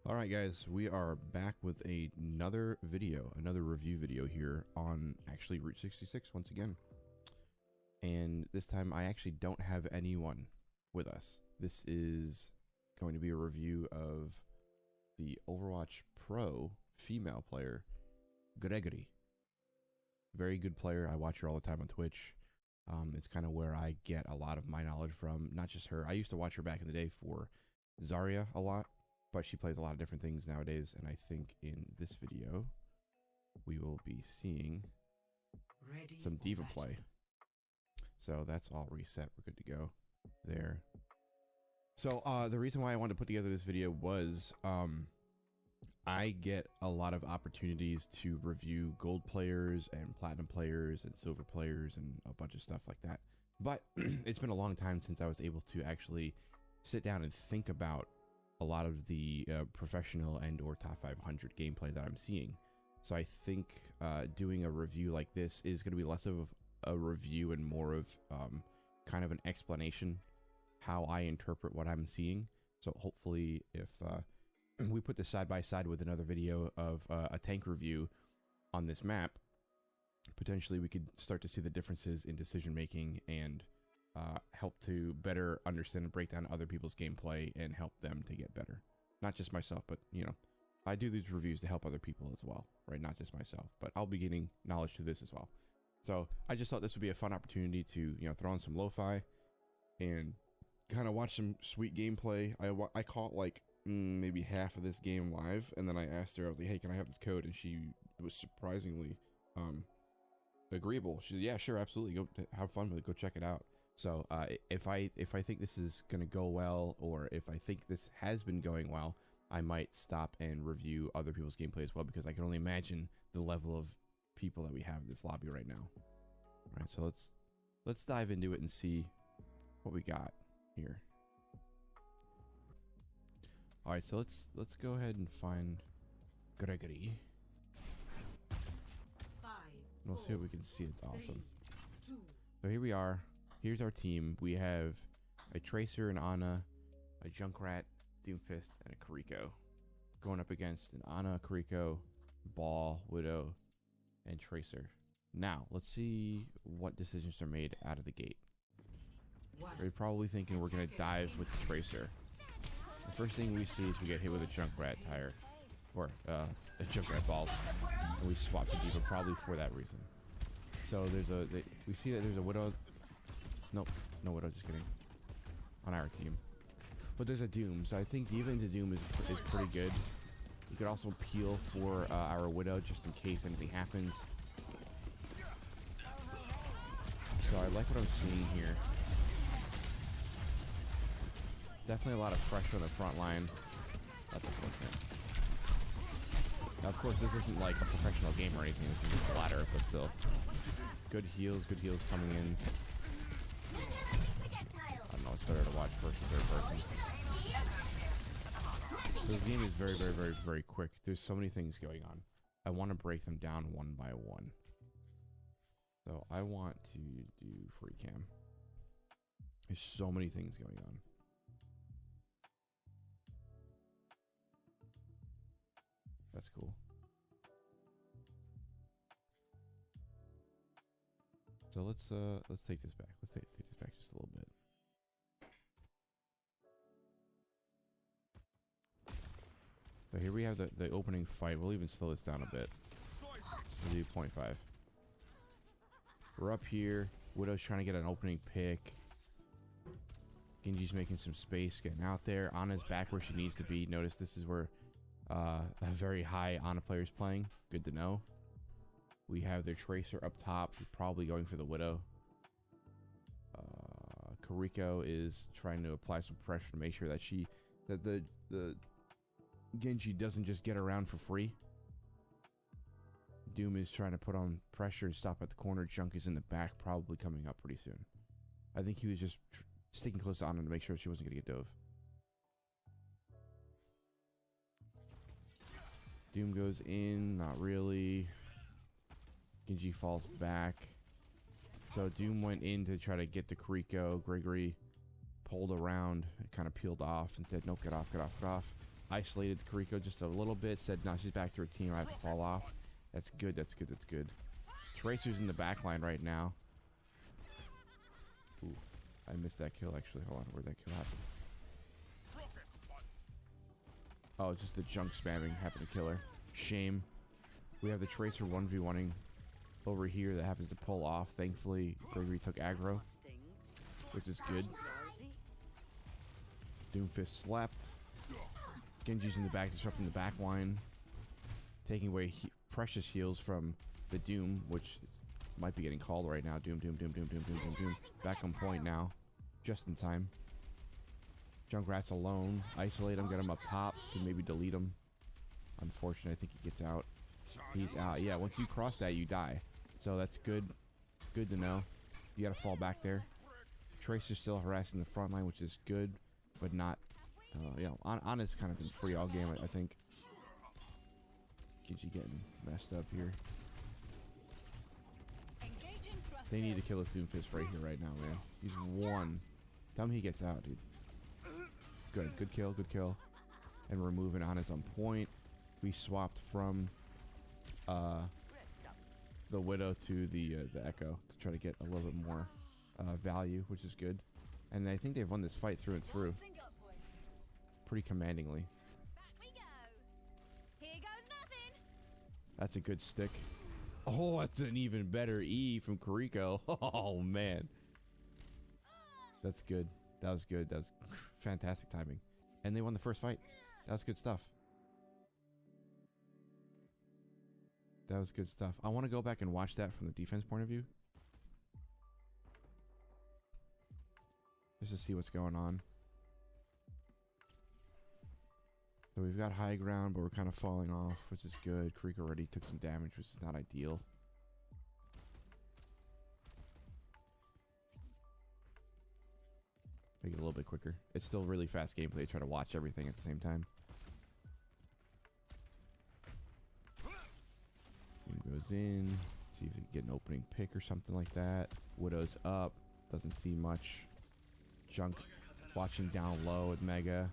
Alright guys, we are back with another video, another review video here on actually Route 66 once again. And this time I actually don't have anyone with us. This is going to be a review of the Overwatch Pro female player, Geguri. Very good player. I watch her all the time on Twitch. It's kind of where I get a lot of my knowledge from, not just her. I used to watch her back in the day for Zarya a lot. But she plays a lot of different things nowadays, and I think in this video we will be seeing some diva play. So that's all reset. We're good to go there. So the reason why I wanted to put together this video was I get a lot of opportunities to review gold players and platinum players and silver players and a bunch of stuff like that. But it's been a long time since I was able to actually sit down and think about a lot of the professional and or top 500 gameplay that I'm seeing. So I think doing a review like this is going to be less of a review and more of kind of an explanation how I interpret what I'm seeing. So hopefully if we put this side by side with another video of a tank review on this map, potentially we could start to see the differences in decision making and help to better understand and break down other people's gameplay and help them to get better. Not just myself, but, you know, I do these reviews to help other people as well, right? Not just myself, but I'll be getting knowledge to this as well. So I just thought this would be a fun opportunity to, you know, throw on some lo-fi and kind of watch some sweet gameplay. I caught like maybe half of this game live, and then I asked her, I was like, hey, can I have this code? And she was surprisingly agreeable. She said, yeah, sure, absolutely. Go have fun with it. Go check it out. So if I think this is going to go well, or if I think this has been going well, I might stop and review other people's gameplay as well, because I can only imagine the level of people that we have in this lobby right now. All right, so let's dive into it and see what we got here. All right, so let's go ahead and find Geguri. We'll see what we can see. It's awesome. So here we are. Here's our team. We have a Tracer, an Ana, a Junkrat, Doomfist, and a Kiriko. Going up against an Ana, Kiriko, Ball, Widow, and Tracer. Now, let's see what decisions are made out of the gate. We're probably thinking we're going to dive with the Tracer. The first thing we see is we get hit with a Junkrat tire. Or, a Junkrat balls. And we swap to Diva probably for that reason. So we see that there's a Widow. Nope, no Widow, just kidding. On our team. But there's a Doom, so I think Diva into Doom is pretty good. You could also peel for our Widow just in case anything happens. So I like what I'm seeing here. Definitely a lot of pressure on the front line. That's unfortunate. Now, of course, this isn't like a professional game or anything. This is just a ladder, but still. Good heals coming in. I don't know, it's better to watch first and third person. So this game is very quick. There's so many things going on. I want to break them down one by one. So I want to do free cam. There's so many things going on. That's cool. So let's take this back. Let's take this back just a little bit. So here we have the opening fight. We'll even slow this down a bit. We'll do 0.5. We're up here. Widow's trying to get an opening pick. Genji's making some space, getting out there. Ana's back where she needs to be. Notice this is where a very high Ana player's playing. Good to know. We have their Tracer up top, probably going for the Widow. Kiriko is trying to apply some pressure to make sure that the Genji doesn't just get around for free. Doom is trying to put on pressure and stop at the corner. Junk is in the back, probably coming up pretty soon. I think he was just sticking close to Ana to make sure she wasn't going to get dove. Doom goes in, not really. Genji falls back. So Doom went in to try to get to Kiriko. Geguri pulled around, kind of peeled off and said, nope, get off, get off, get off. Isolated Kariko just a little bit. Said, no, she's back to her team. I have to fall off. That's good. That's good. That's good. Tracer's in the back line right now. Ooh, I missed that kill actually. Hold on, where'd that kill happen? Oh, just the junk spamming happened to kill her. Shame. We have the Tracer 1v1ing over here that happens to pull off. Thankfully, Geguri took aggro, which is good. Doomfist slept. Genji's in the back, disrupting the back line. Taking away precious heals from the Doom, which might be getting called right now. Doom. Back on point now. Just in time. Junkrat's alone. Isolate him, get him up top. Can maybe delete him. Unfortunately, I think he gets out. He's out. Yeah, once you cross that, you die. So that's good. Good to know. You gotta fall back there. Tracer's still harassing the front line, which is good, but not... you know, Ana's kind of been free all game, I think. Genji getting messed up here. They need to kill this Doomfist right here, right now, man. He's one. Tell me he gets out, dude. Good. Good kill. Good kill. And we're moving on as on point. We swapped from the Widow to the Echo to try to get a little bit more value, which is good. And I think they've won this fight through and through. Pretty commandingly. That's a good stick. Oh, that's an even better E from Kariko. Oh, man. That's good. That was good. That was fantastic timing. And they won the first fight. That was good stuff. That was good stuff. I want to go back and watch that from the defense point of view. Just to see what's going on. So we've got high ground, but we're kind of falling off, which is good. Kariko already took some damage, which is not ideal. Make it a little bit quicker. It's still really fast gameplay. Try to watch everything at the same time. He goes in. See if we can get an opening pick or something like that. Widow's up. Doesn't see much. Junk watching down low with Mega.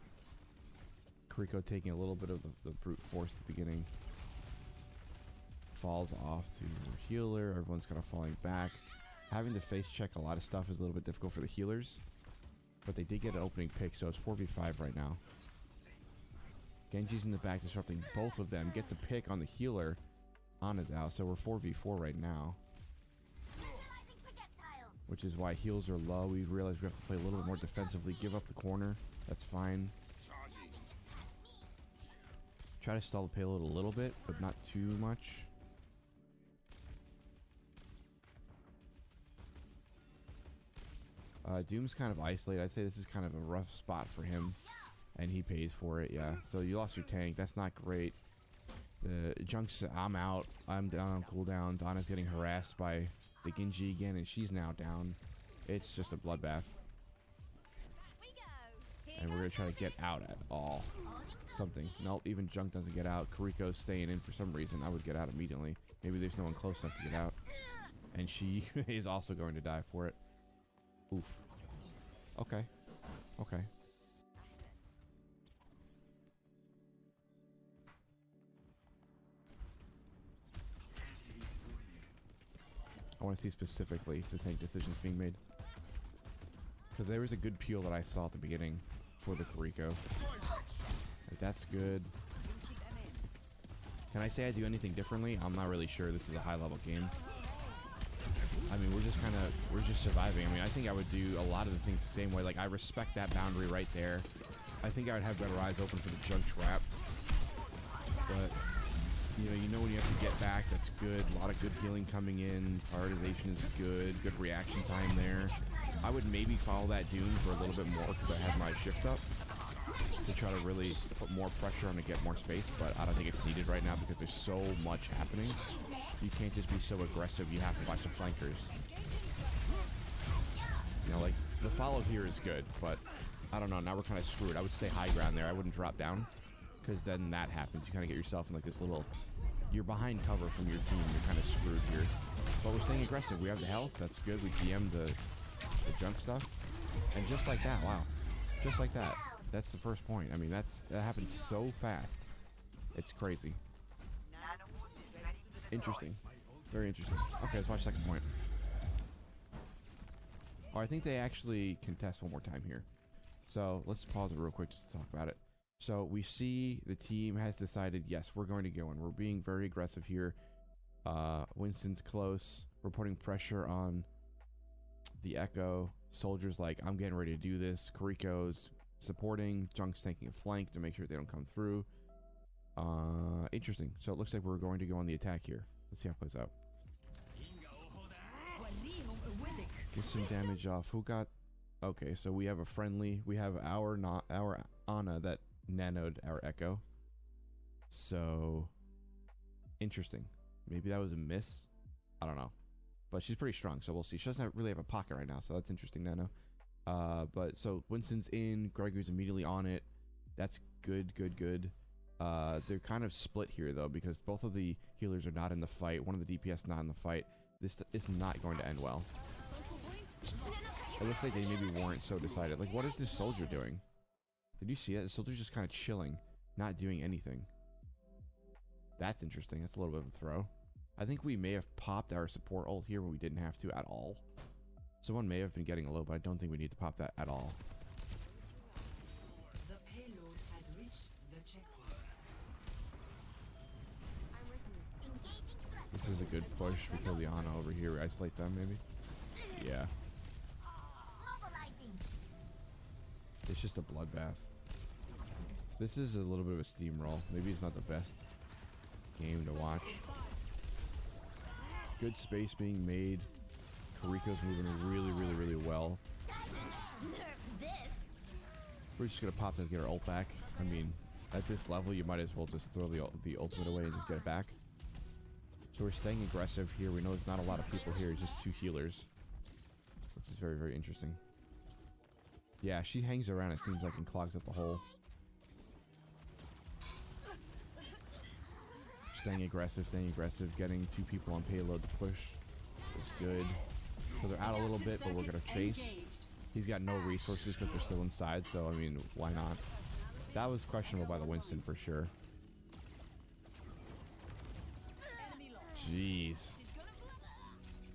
Kariko taking a little bit of the brute force at the beginning. Falls off to the healer. Everyone's kind of falling back. Having to face check a lot of stuff is a little bit difficult for the healers. But they did get an opening pick, so it's 4v5 right now. Genji's in the back disrupting both of them. Gets a pick on the healer. Ana's out, so we're 4v4 right now. Which is why heals are low. We realize we have to play a little bit more defensively. Give up the corner. That's fine. Try to stall the payload a little bit, but not too much. Doom's kind of isolated. I'd say this is kind of a rough spot for him. And he pays for it, yeah. So you lost your tank. That's not great. The Junk's, I'm out. I'm down on cooldowns. Ana's getting harassed by the Genji again, and she's now down. It's just a bloodbath. And we're going to try to get out at all. Something. Nope, even Junk doesn't get out. Kariko's staying in for some reason. I would get out immediately. Maybe there's no one close enough to get out. And she is also going to die for it. Oof. Okay. Okay. I want to see specifically the tank decisions being made. Because there was a good peel that I saw at the beginning for the Kariko. Like, that's good. Can I say I do anything differently? I'm not really sure. This is a high level game. I mean, we're just surviving. I mean, I think I would do a lot of the things the same way. Like, I respect that boundary right there. I think I would have better eyes open for the Junk trap. But, you know when you have to get back, that's good. A lot of good healing coming in. Prioritization is good. Good reaction time there. I would maybe follow that Doom for a little bit more because I have my shift up to try to really put more pressure on to get more space, but I don't think it's needed right now because there's so much happening. You can't just be so aggressive. You have to watch the flankers. You know, like, the follow here is good, but I don't know. Now we're kind of screwed. I would stay high ground there. I wouldn't drop down because then that happens. You kind of get yourself in like this little... You're behind cover from your team. You're kind of screwed here. But we're staying aggressive. We have the health. That's good. We DM'd the Junk stuff. And just like that, wow. Just like that. That's the first point. I mean, that happens so fast. It's crazy. Interesting. Very interesting. Okay, let's watch second point. Oh, I think they actually contest one more time here. So let's pause it real quick just to talk about it. So we see the team has decided, yes, we're going to go in. We're being very aggressive here. Winston's close. We're putting pressure on the Echo. Soldiers like, I'm getting ready to do this. Kariko's supporting. Junk's taking a flank to make sure they don't come through. Interesting. So it looks like we're going to go on the attack here. Let's see how it plays out. Get some damage off. Who got... Okay, so we have a friendly. We have our Ana that nanoed our Echo. So... Interesting. Maybe that was a miss. I don't know. But she's pretty strong, so we'll see. She doesn't really have a pocket right now, so that's interesting, Nano. But so Winston's in. Gregory's immediately on it. That's good. They're kind of split here, though, because both of the healers are not in the fight. One of the DPS not in the fight. This is not going to end well. It looks like they maybe weren't so decided. Like, what is this soldier doing? Did you see it? The soldier's just kind of chilling, not doing anything. That's interesting. That's a little bit of a throw. I think we may have popped our support ult here when we didn't have to at all. Someone may have been getting a low, but I don't think we need to pop that at all. The payload has reached the checkpoint. This is a good push. We kill the Ana over here. We isolate them, maybe? Yeah. It's just a bloodbath. This is a little bit of a steamroll. Maybe it's not the best game to watch. Good space being made. Kariko's moving really well. We're just gonna pop and get our ult back. I mean, at this level, you might as well just throw the ultimate away and just get it back. So we're staying aggressive here. We know there's not a lot of people here. It's just 2 healers, which is very interesting. Yeah, she hangs around, it seems like, and clogs up the hole. Staying aggressive, getting 2 people on payload to push is good. So they're out a little bit, but we're going to chase. He's got no resources because they're still inside, so, I mean, why not? That was questionable by the Winston for sure. Jeez.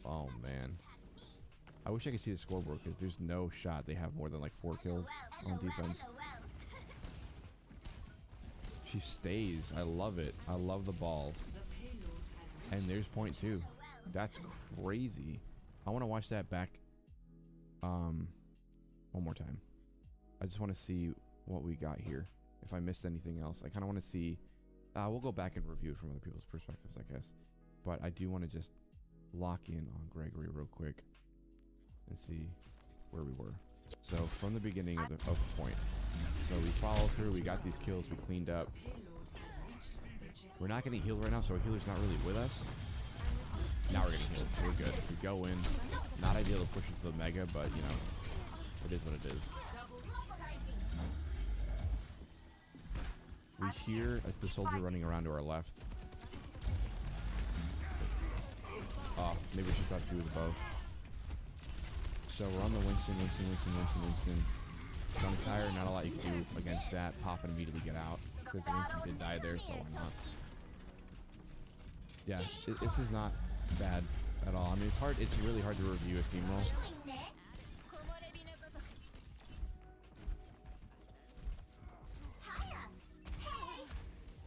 Oh, man. I wish I could see the scoreboard because there's no shot they have more than like 4 kills on defense. She stays. I love it. I love the balls. And there's point 2. That's crazy. I want to watch that back one more time. I just want to see what we got here. If I missed anything else. I kind of want to see. We'll go back and review it from other people's perspectives, I guess. But I do want to just lock in on Gregory real quick and see where we were. So from the beginning of the point. So we followed through, we got these kills, we cleaned up. We're not getting healed right now, so our healer's not really with us. Now we're getting healed, so we're good. We go in. Not ideal to push into the mega, but you know, it is what it is. We hear the soldier running around to our left. Oh, maybe we should try to do with both. So we're on the Winston. Junk tire, not a lot you can do against that. Pop and immediately get out. Because the Winston did die there, so why not? Yeah, this is not bad at all. I mean, it's really hard to review a steamroll.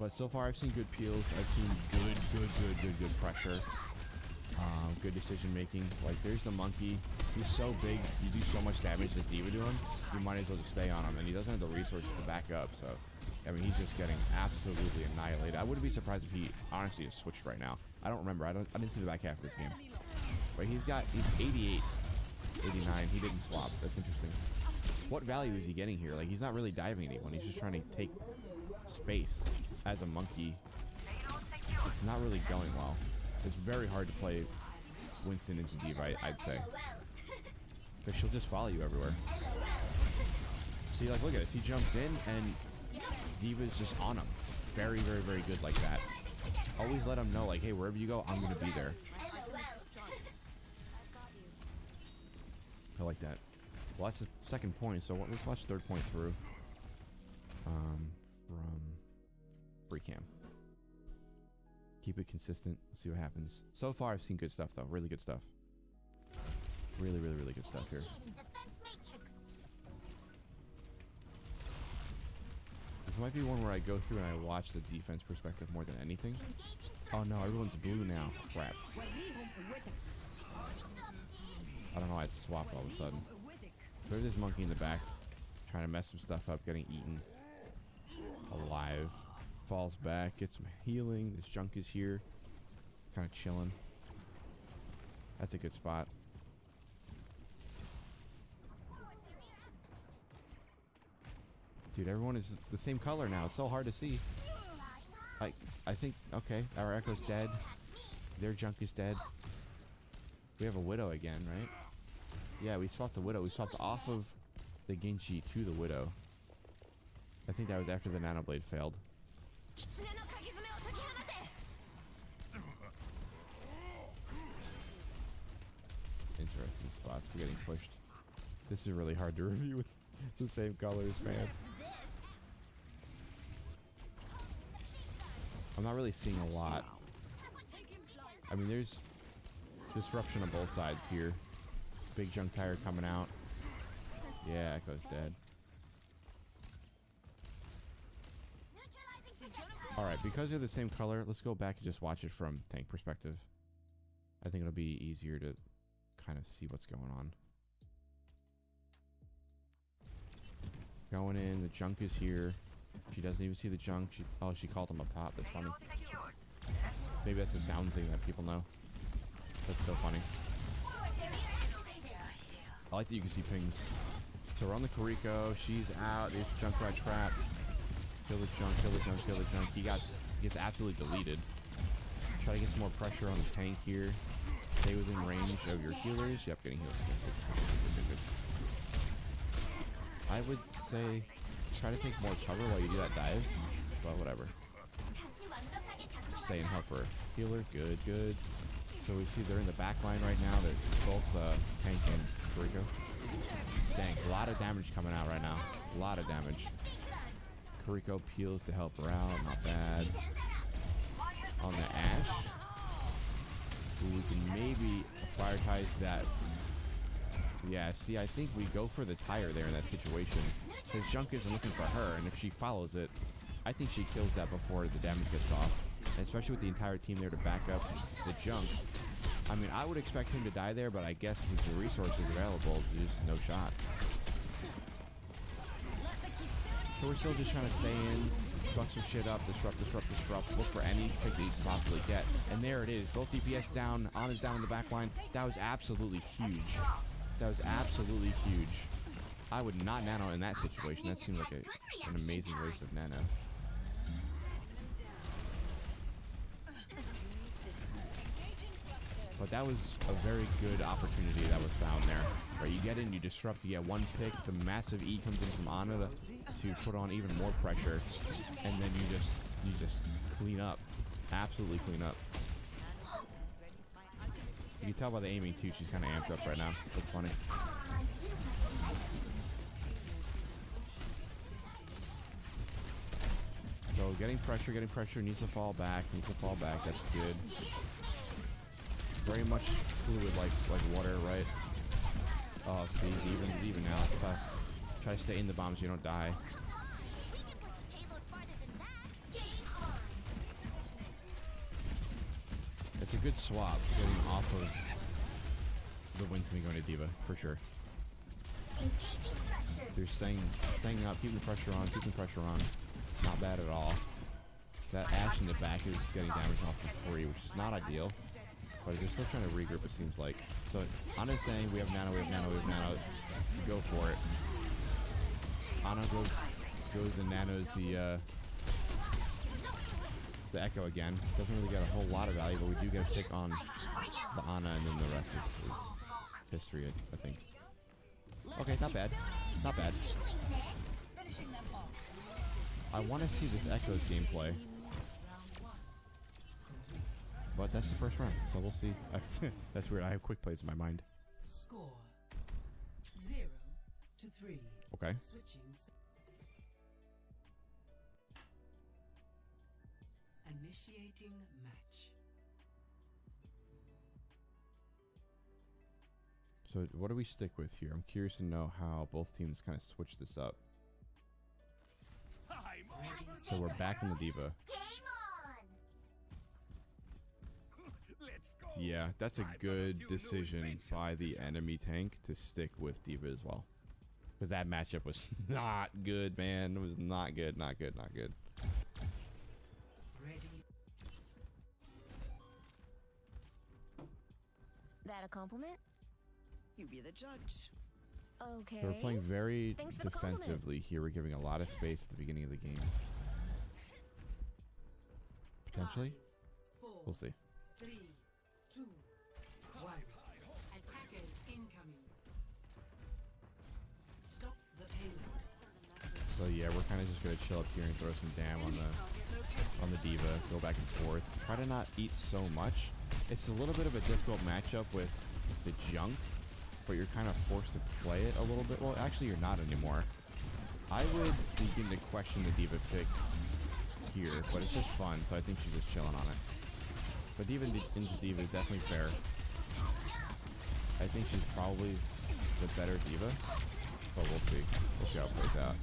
But so far I've seen good peels. I've seen good pressure. Good decision making. Like, there's the monkey. He's so big. You do so much damage to D.Va to him. You might as well just stay on him. And he doesn't have the resources to back up. So, I mean, he's just getting absolutely annihilated. I wouldn't be surprised if he honestly has switched right now. I don't remember. I didn't see the back half of this game. But he's 88, 89. He didn't swap. That's interesting. What value is he getting here? Like, he's not really diving anyone. He's just trying to take space as a monkey. It's not really going well. It's very hard to play Winston into D.Va, I'd say. Because she'll just follow you everywhere. See, like, look at this. He jumps in, and D.Va's just on him. Very good like that. Always let him know, like, hey, wherever you go, I'm going to be there. I like that. Well, that's the second point, so let's watch third point through. from free cam. Keep it consistent. See what happens. So far, I've seen good stuff though. Really good stuff. Really, really, really good stuff here. This might be one where I go through and I watch the defense perspective more than anything. Oh no, everyone's blue now. Crap. I don't know why it swapped all of a sudden. There's this monkey in the back trying to mess some stuff up, getting eaten alive. Falls back, gets some healing. This junk is here. Kind of chilling. That's a good spot. Dude, everyone is the same color now. It's so hard to see. I think, okay, our Echo's dead. Their junk is dead. We have a Widow again, right? Yeah, we swapped the Widow. We swapped off of the Genji to the Widow. I think that was after the Nano Blade failed. Interesting spots. We're getting pushed. This is really hard to review with the same colors, man. I'm not really seeing a lot. I mean, there's disruption on both sides here. Big junk tire coming out. Yeah, Echo's dead. Alright, because they're the same color, let's go back and just watch it from tank perspective. I think it'll be easier to kind of see what's going on. Going in, the junk is here. She doesn't even see the junk. She called him up top. That's funny. Maybe that's a sound thing that people know. That's so funny. I like that you can see pings. So we're on the Kuriko. She's out. It's Junkrat trap. Kill the junk, kill the junk, kill the junk. He gets absolutely deleted. Try to get some more pressure on the tank here. Stay within range of your healers. Yep, getting heals. Good. I would say try to take more cover while you do that dive. But whatever. Stay and help her. Healer, good. So we see they're in the back line right now. They're both tank and Kuriko. Dang, a lot of damage coming out right now. A lot of damage. Kuriko peels to help her out. Not bad. On the Ashe. Ooh, we can maybe prioritize that. Yeah, see, I think we go for the tire there in that situation. Because junk isn't looking for her, and if she follows it, I think she kills that before the damage gets off. And especially with the entire team there to back up the junk. I mean, I would expect him to die there, but I guess with the resources available, there's no shot. So we're still just trying to stay in, fuck some shit up, disrupt, look for any pick that you can possibly get. And there it is, both DPS down, Ana's down in the back line. That was absolutely huge. That was absolutely huge. I would not nano in that situation. That seemed like an amazing waste of nano. But that was a very good opportunity that was found there. Right, you get in, you disrupt, you get one pick, the massive E comes in from Ana to put on even more pressure, and then you just clean up. Absolutely clean up. You can tell by the aiming too, she's kind of amped up right now. That's funny. So getting pressure, needs to fall back, that's good. Very much fluid like water, right? Oh, see, even now, it's tough. Try to stay in the bomb so you don't die. It's a good swap, getting off of the Winston and going to D.Va, for sure. They're staying up, keeping the pressure on. Not bad at all. That Ashe in the back is getting damage off for free, which is not ideal. But they're still trying to regroup, it seems like. So, Ana's saying, we have nano. Go for it. Ana goes and nanos the Echo again. Doesn't really get a whole lot of value, but we do get a pick on the Ana, and then the rest is history, I think. Okay, not bad. Not bad. I want to see this Echo's gameplay. But that's the first round, so we'll see. That's weird. I have quick plays in my mind. Score 0-3. Okay. Switching. Initiating match. So what do we stick with here? I'm curious to know how both teams kind of switch this up. So we're back on the diva. Yeah, that's a good decision by the enemy tank to stick with diva as well. Because that matchup was not good, man. It was not good, not good, not good. Ready. That a compliment? You be the judge. Okay. So we're playing very Thanks for the compliment. defensively here. We're giving a lot of space at the beginning of the game. Potentially. 5, 4, We'll see. 3, 2, 1. Attackers incoming. Stop the payload. So yeah, we're kind of just gonna chill up here and throw some dam on the diva. Go back and forth. Try to not eat so much. It's a little bit of a difficult matchup with the junk, but you're kind of forced to play it a little bit. Well, actually, you're not anymore. I would begin to question the diva pick here, but it's just fun, so I think she's just chilling on it. But diva into diva is definitely fair. I think she's probably the better diva, but we'll see. We'll see how it plays out.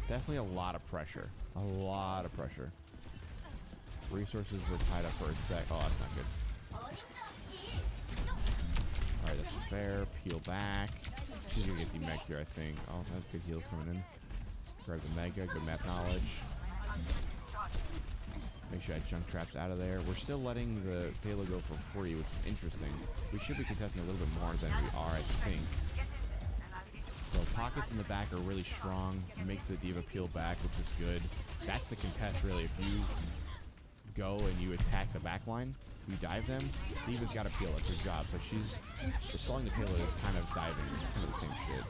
Definitely a lot of pressure. A lot of pressure. Resources were tied up for a sec. Oh, that's not good. Alright, that's fair. Peel back. She's gonna get the mech here, I think. Oh, that's good heals coming in. Grab the mega, good map knowledge. Make sure I junk traps out of there. We're still letting the payload go for free, which is interesting. We should be contesting a little bit more than we are, I think. So pockets in the back are really strong. You make the diva peel back, which is good. That's the contest, really. If you go and you attack the back line, you dive them, diva's got to peel. That's her job. So she's stalling the payload is kind of diving. It's kind of the same shit.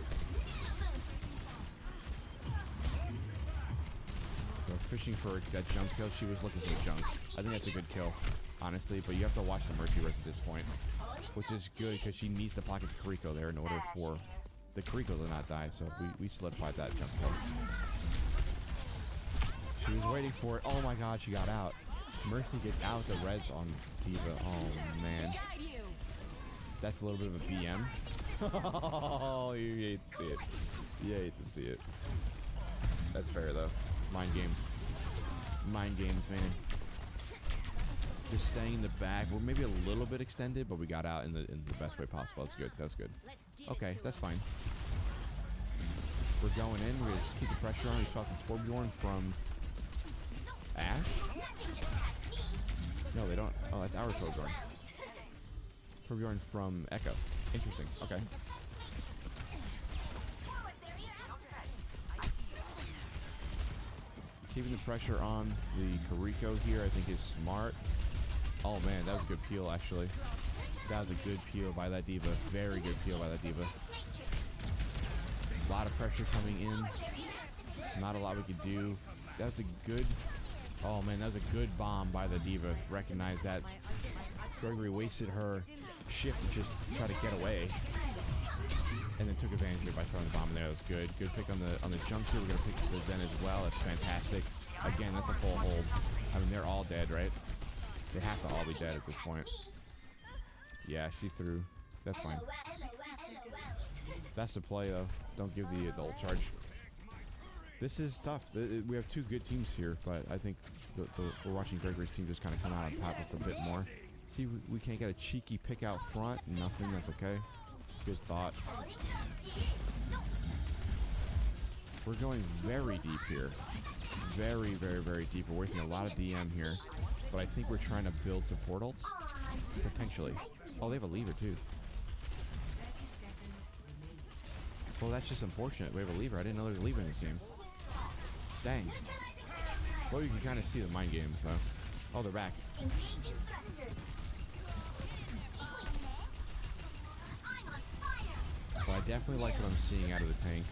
So fishing for that junk kill. She was looking for the junk. I think that's a good kill, honestly. But you have to watch the mercy res at this point, which is good because she needs to pocket the Kariko there in order for the Kariko to not die. So we solidified that jump kill. She was waiting for it. Oh my god, she got out. Mercy gets out the reds on diva. Oh man. That's a little bit of a BM. Oh, you hate to see it. You hate to see it. That's fair though. Mind games. Mind games, man. Just staying in the back. We're maybe a little bit extended, but we got out in the best way possible. That's good. That's good. Okay, that's fine. We're going in. We're gonna keep the pressure on. He's talking Torbjorn from Ash? No, they don't. Oh, that's our Torbjorn. Torbjorn from Echo. Interesting. Okay. Keeping the pressure on the Kariko here, I think, is smart. Oh man, that was a good peel, actually. That was a good peel by that diva. Very good peel by that diva. A lot of pressure coming in. Not a lot we could do. That was a good... Oh man, that was a good bomb by the diva. Recognize that. Geguri wasted her shift to just try to get away. And then took advantage of it by throwing the bomb in there. That was good. Good pick on the jump here. We're going to pick the Zen as well. That's fantastic. Again, that's a full hold. I mean, they're all dead, right? They have to all be dead at this point. Yeah, she threw. That's fine. That's the play, though. Don't give the ult charge. This is tough. We have two good teams here, but I think we're watching Geguri's team just kind of come out on top just a bit more. See, we can't get a cheeky pick out front. Nothing. That's okay. Good thought. We're going very deep here. Very, very, very deep. We're wasting a lot of DM here. But I think we're trying to build support ults. Potentially. Oh, they have a lever too. Well, that's just unfortunate. We have a lever. I didn't know there was a lever in this game. Dang. Well, you can kind of see the mind games, though. Oh, they're back. So I definitely like what I'm seeing out of the tank.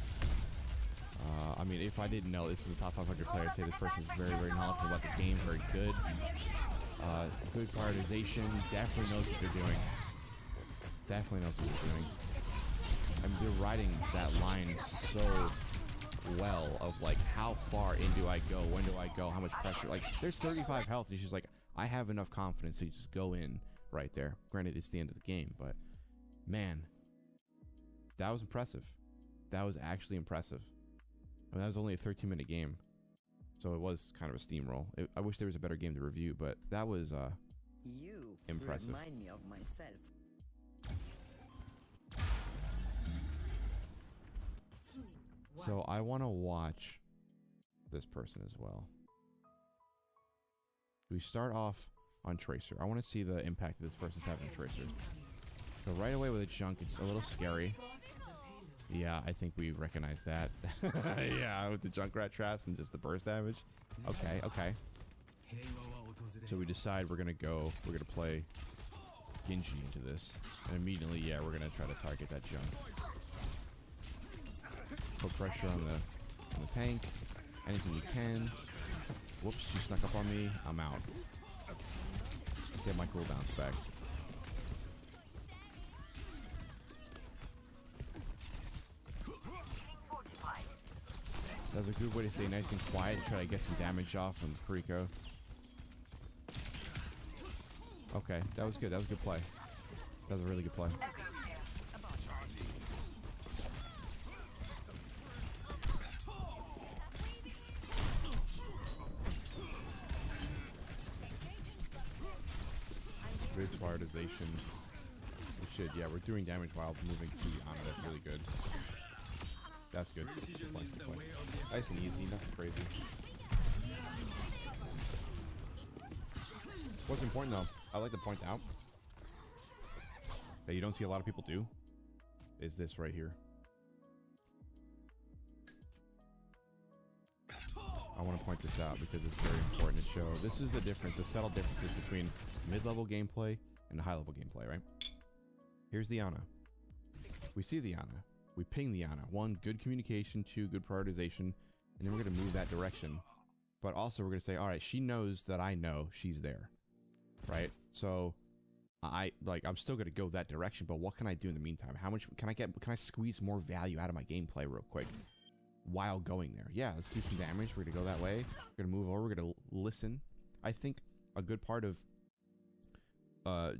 I mean, if I didn't know this was a top 500 player, I'd say this person's very, very knowledgeable about the game, very good. Good prioritization, definitely knows what they're doing. Definitely knows what they're doing. I mean, they're riding that line so well of like, how far in do I go? When do I go? How much pressure? Like, there's 35 health, and she's like, I have enough confidence to just go in right there. Granted, it's the end of the game, but man, that was impressive. That was actually impressive. I mean, that was only a 13-minute game, so it was kind of a steamroll. I wish there was a better game to review, but that was You impressive. remind me of myself. So I want to watch this person as well. We start off on Tracer. I want to see the impact that this person's having on Tracer. So right away with a junk, it's a little scary. Yeah, I think we recognize that. Yeah, with the Junkrat traps and just the burst damage. Okay, okay. So we decide we're gonna play Genji into this. And immediately, yeah, we're gonna try to target that junk. Put pressure on the tank. Anything you can. Whoops, she snuck up on me. I'm out. Get my cooldowns back. That's a good way to stay nice and quiet and try to get some damage off from Kuriko. Okay, that was good. That was a good play. That was a really good play. Bridge prioritization. We should, yeah, we're doing damage while moving to the honor. That's really good. That's good. Good point, good point. Nice and easy, nothing crazy. What's important though, I like to point out that you don't see a lot of people do, is this right here. I want to point this out because it's very important to show. This is the difference, the subtle differences between mid-level gameplay and the high-level gameplay, right? Here's the Ana. We see the Ana. We ping the Ana. 1, good communication. 2, good prioritization. And then we're going to move that direction. But also we're going to say, all right, she knows that I know she's there. Right? So I'm still going to go that direction, but what can I do in the meantime? How much can I squeeze more value out of my gameplay real quick while going there? Yeah, let's do some damage. We're going to go that way. We're going to move over. We're going to listen. I think a good part of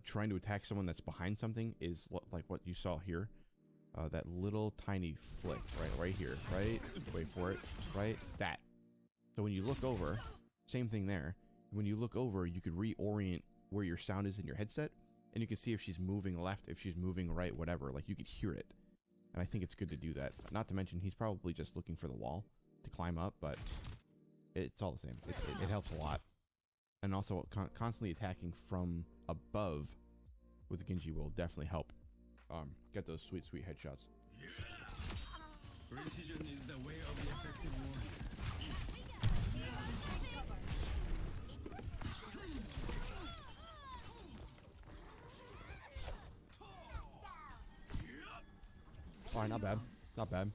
trying to attack someone that's behind something is like what you saw here. That little tiny flick right here, right? Wait for it, right? That. So when you look over, same thing there. When you look over, you could reorient where your sound is in your headset, and you can see if she's moving left, if she's moving right, whatever. Like, you could hear it. And I think it's good to do that. Not to mention, he's probably just looking for the wall to climb up, but it's all the same. It helps a lot. And also, constantly attacking from above with the Genji will definitely help get those sweet headshots. Precision is the way of the effective warrior. Alright, not bad. Not bad.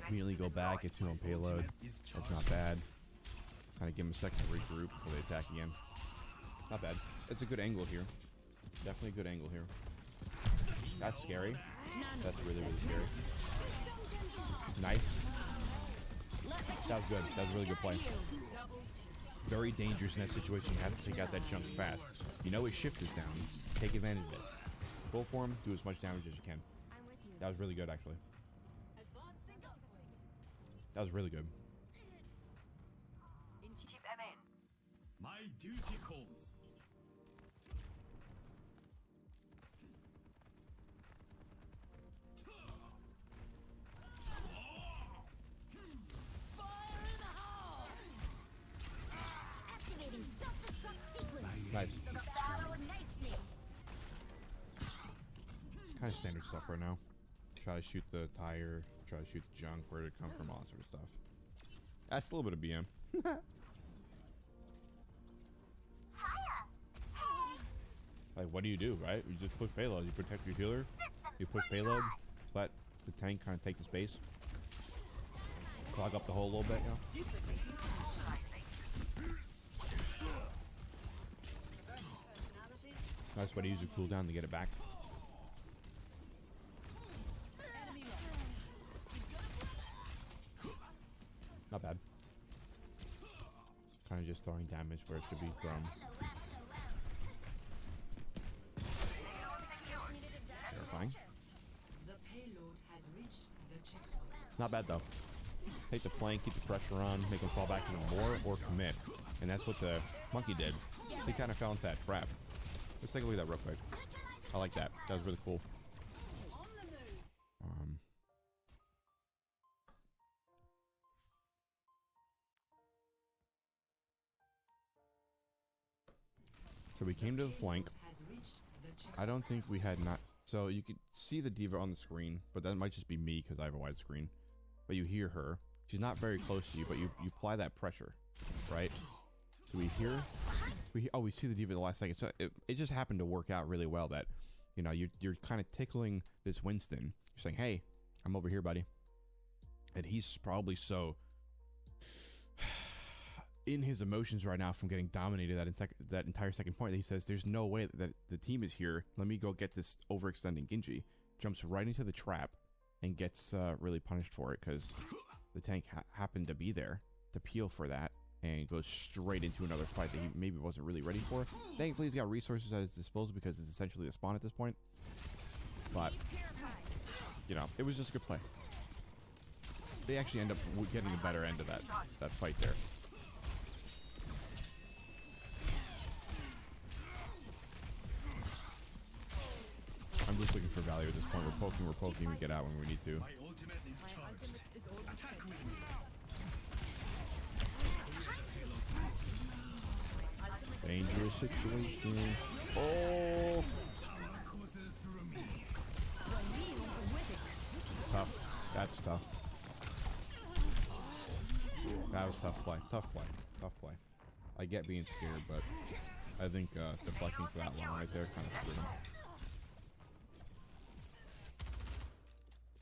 Immediately go back, get 2 on payload. That's not bad. Kind of give him a second to regroup before they attack again. Not bad. It's a good angle here. Definitely a good angle here. That's scary. That's really scary. Nice. That was good. That was a really good play. Very dangerous in that situation. You have to take out that junk fast. You know his shift is down. Take advantage of it. Go for him. Do as much damage as you can. That was really good, actually. That was really good. My duty calls. Nice. Kind of standard stuff right now. Try to shoot the tire, try to shoot the junk, where did it come from, all that sort of stuff. That's a little bit of BM. Like, what do you do, right? You just push payload. You protect your healer. You push payload. Let the tank kind of take the space. Clog up the hole a little bit, you know? Nice way to use your cooldown to get it back. Not bad. kind of just throwing damage where it should be thrown. Terrifying. The payload has reached the checkpoint. Not bad though. Take the flank, keep the pressure on, make them fall back even more, or commit. And that's what the monkey did. He kind of fell into that trap. Let's take a look at that real quick. I like that. That was really cool. So we came to the flank. Has reached the checkpoint. I don't think we had not. So you could see the diva on the screen, but that might just be me because I have a wide screen. But you hear her. She's not very close to you, but you apply that pressure, right? So we hear. We see the diva the last second. So it just happened to work out really well that, you know, you're kind of tickling this Winston. You're saying, "Hey, I'm over here, buddy," and he's probably so in his emotions right now from getting dominated that entire second point that he says, "There's no way that the team is here. Let me go get this overextending Genji." Jumps right into the trap and gets really punished for it because the tank happened to be there to peel for that and goes straight into another fight that he maybe wasn't really ready for. Thankfully, he's got resources at his disposal because it's essentially a spawn at this point. But, you know, it was just a good play. They actually end up getting the better end of that fight there. I'm just looking for value at this point. We're poking, we get out when we need to. My ultimate is charged. Attack me. Dangerous situation. Oh! Power courses through me. Tough. That's tough. That was tough play. Tough play. Tough play. I get being scared, but I think deflecting for that long right there kind of screwed him.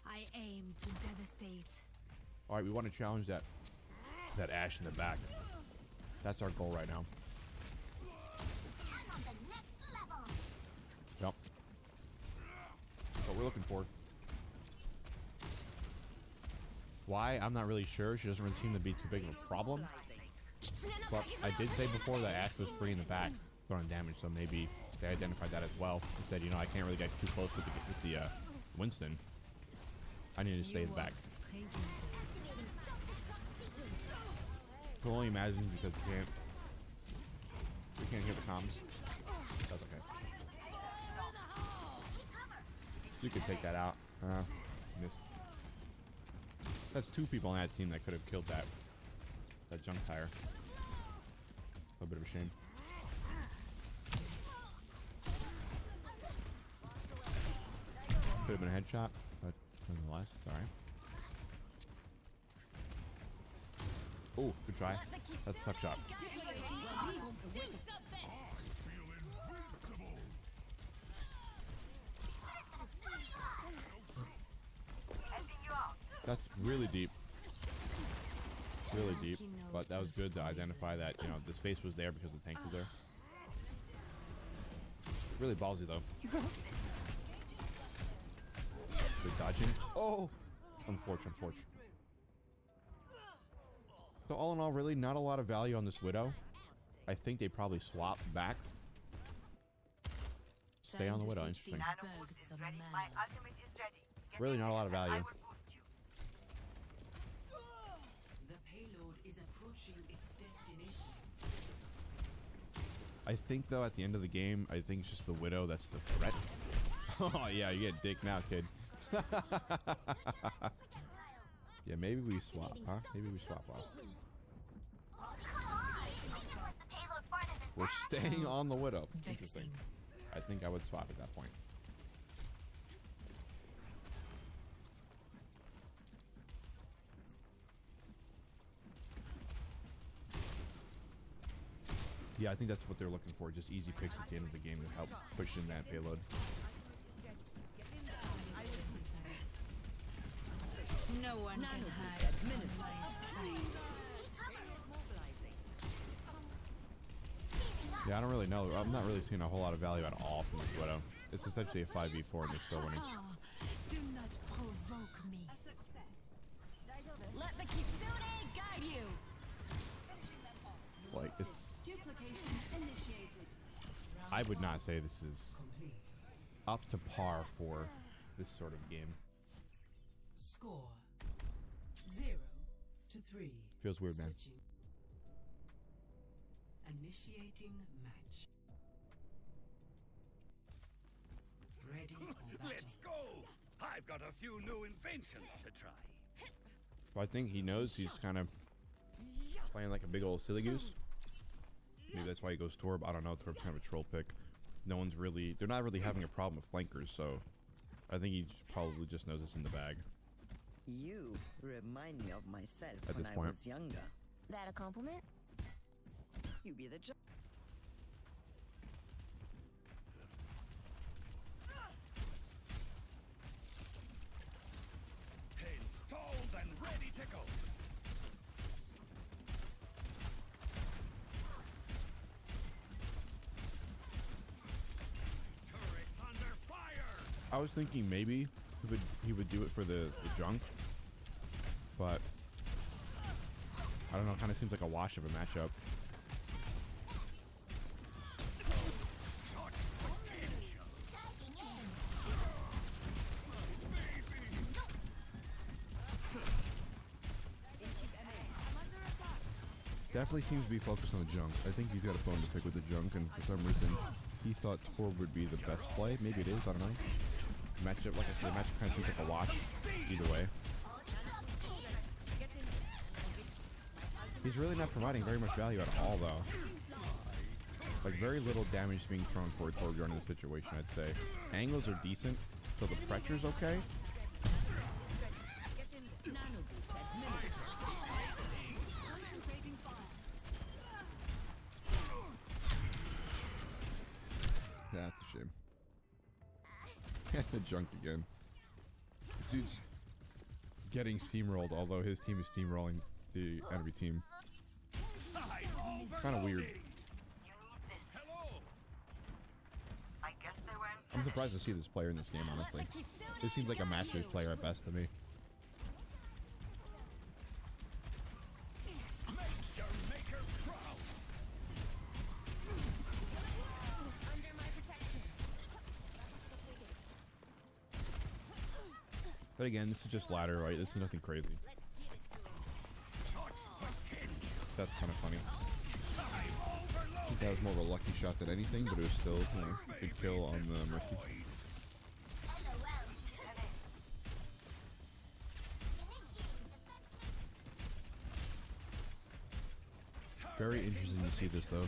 I aim to devastate. Alright, we want to challenge that Ashe in the back. That's our goal right now. Yep. What we're looking for. Why? I'm not really sure. She doesn't really seem to be too big of a problem. But I did say before that Ashe was free in the back, throwing damage, so maybe they identified that as well. They said, you know, I can't really get too close with the Winston. I need to stay in the back. I can only imagine because we can't hear the comms. That's okay. You can take that out. Missed. That's two people on that team that could have killed that junk tire. A bit of a shame. Could have been a headshot, but nonetheless, sorry. Oh, good try. That's a tough shot. That's really deep. Really deep. But that was good to identify that, you know, the space was there because the tank was there. Really ballsy though. Good dodging. Oh! Unfortunate. So all in all, really not a lot of value on this Widow. I think they probably swap back. Stay on the Widow, interesting. Really not a lot of value. The payload is approaching its destination. I think though at the end of the game, I think it's just the Widow that's the threat. Oh yeah, you get dick now, kid. Yeah, maybe we swap, huh? Maybe we swap off. We're staying on the Widow. Interesting. I think I would swap at that point. Yeah, I think that's what they're looking for. Just easy picks at the end of the game to help push in that payload. No one can hide from my sight. Yeah, I don't really know. I'm not really seeing a whole lot of value at all from this Widow. It's essentially a 5v4 and they're still winning. Do not provoke me. Let the kitsune guide you. Like, it's. Duplication initiated. I would not say this is Complete. up to par for this sort of game. Score 0-3. Feels weird, man. Switching. Initiating match. Ready for battle. Let's go! I've got a few new inventions to try. Well, I think he knows he's kind of playing like a big old silly goose. Maybe that's why he goes Torb. I don't know. Torb's kind of a troll pick. No one's really... They're not really having a problem with flankers, so... I think he probably just knows it's in the bag. You remind me of myself At when this I point. was younger. That a compliment? You be the judge. Installed and ready to go. Turrets under fire. I was thinking maybe he would do it for the junk, but I don't know. Kind of seems like a wash of a matchup. Shots potential. Definitely seems to be focused on the junk. I think he's got a bone to pick with the junk, and for some reason he thought Torb would be the best play. Maybe it is. I don't know. Matchup, like I said, the matchup kind of seems like a wash either way. He's really not providing very much value at all, though. Like, very little damage being thrown for a Torbjorn in this situation, I'd say. Angles are decent, so the pressure's okay. Yeah, that's a shame. The junk again. This dude's getting steamrolled, although his team is steamrolling the enemy team. Kind of weird. I'm surprised to see this player in this game, honestly. This seems like a Masters player at best to me. But again, this is just ladder, right? This is nothing crazy. That's kind of funny. I think that was more of a lucky shot than anything, but it was still, you know, a good kill on the Mercy. Very interesting to see this, though.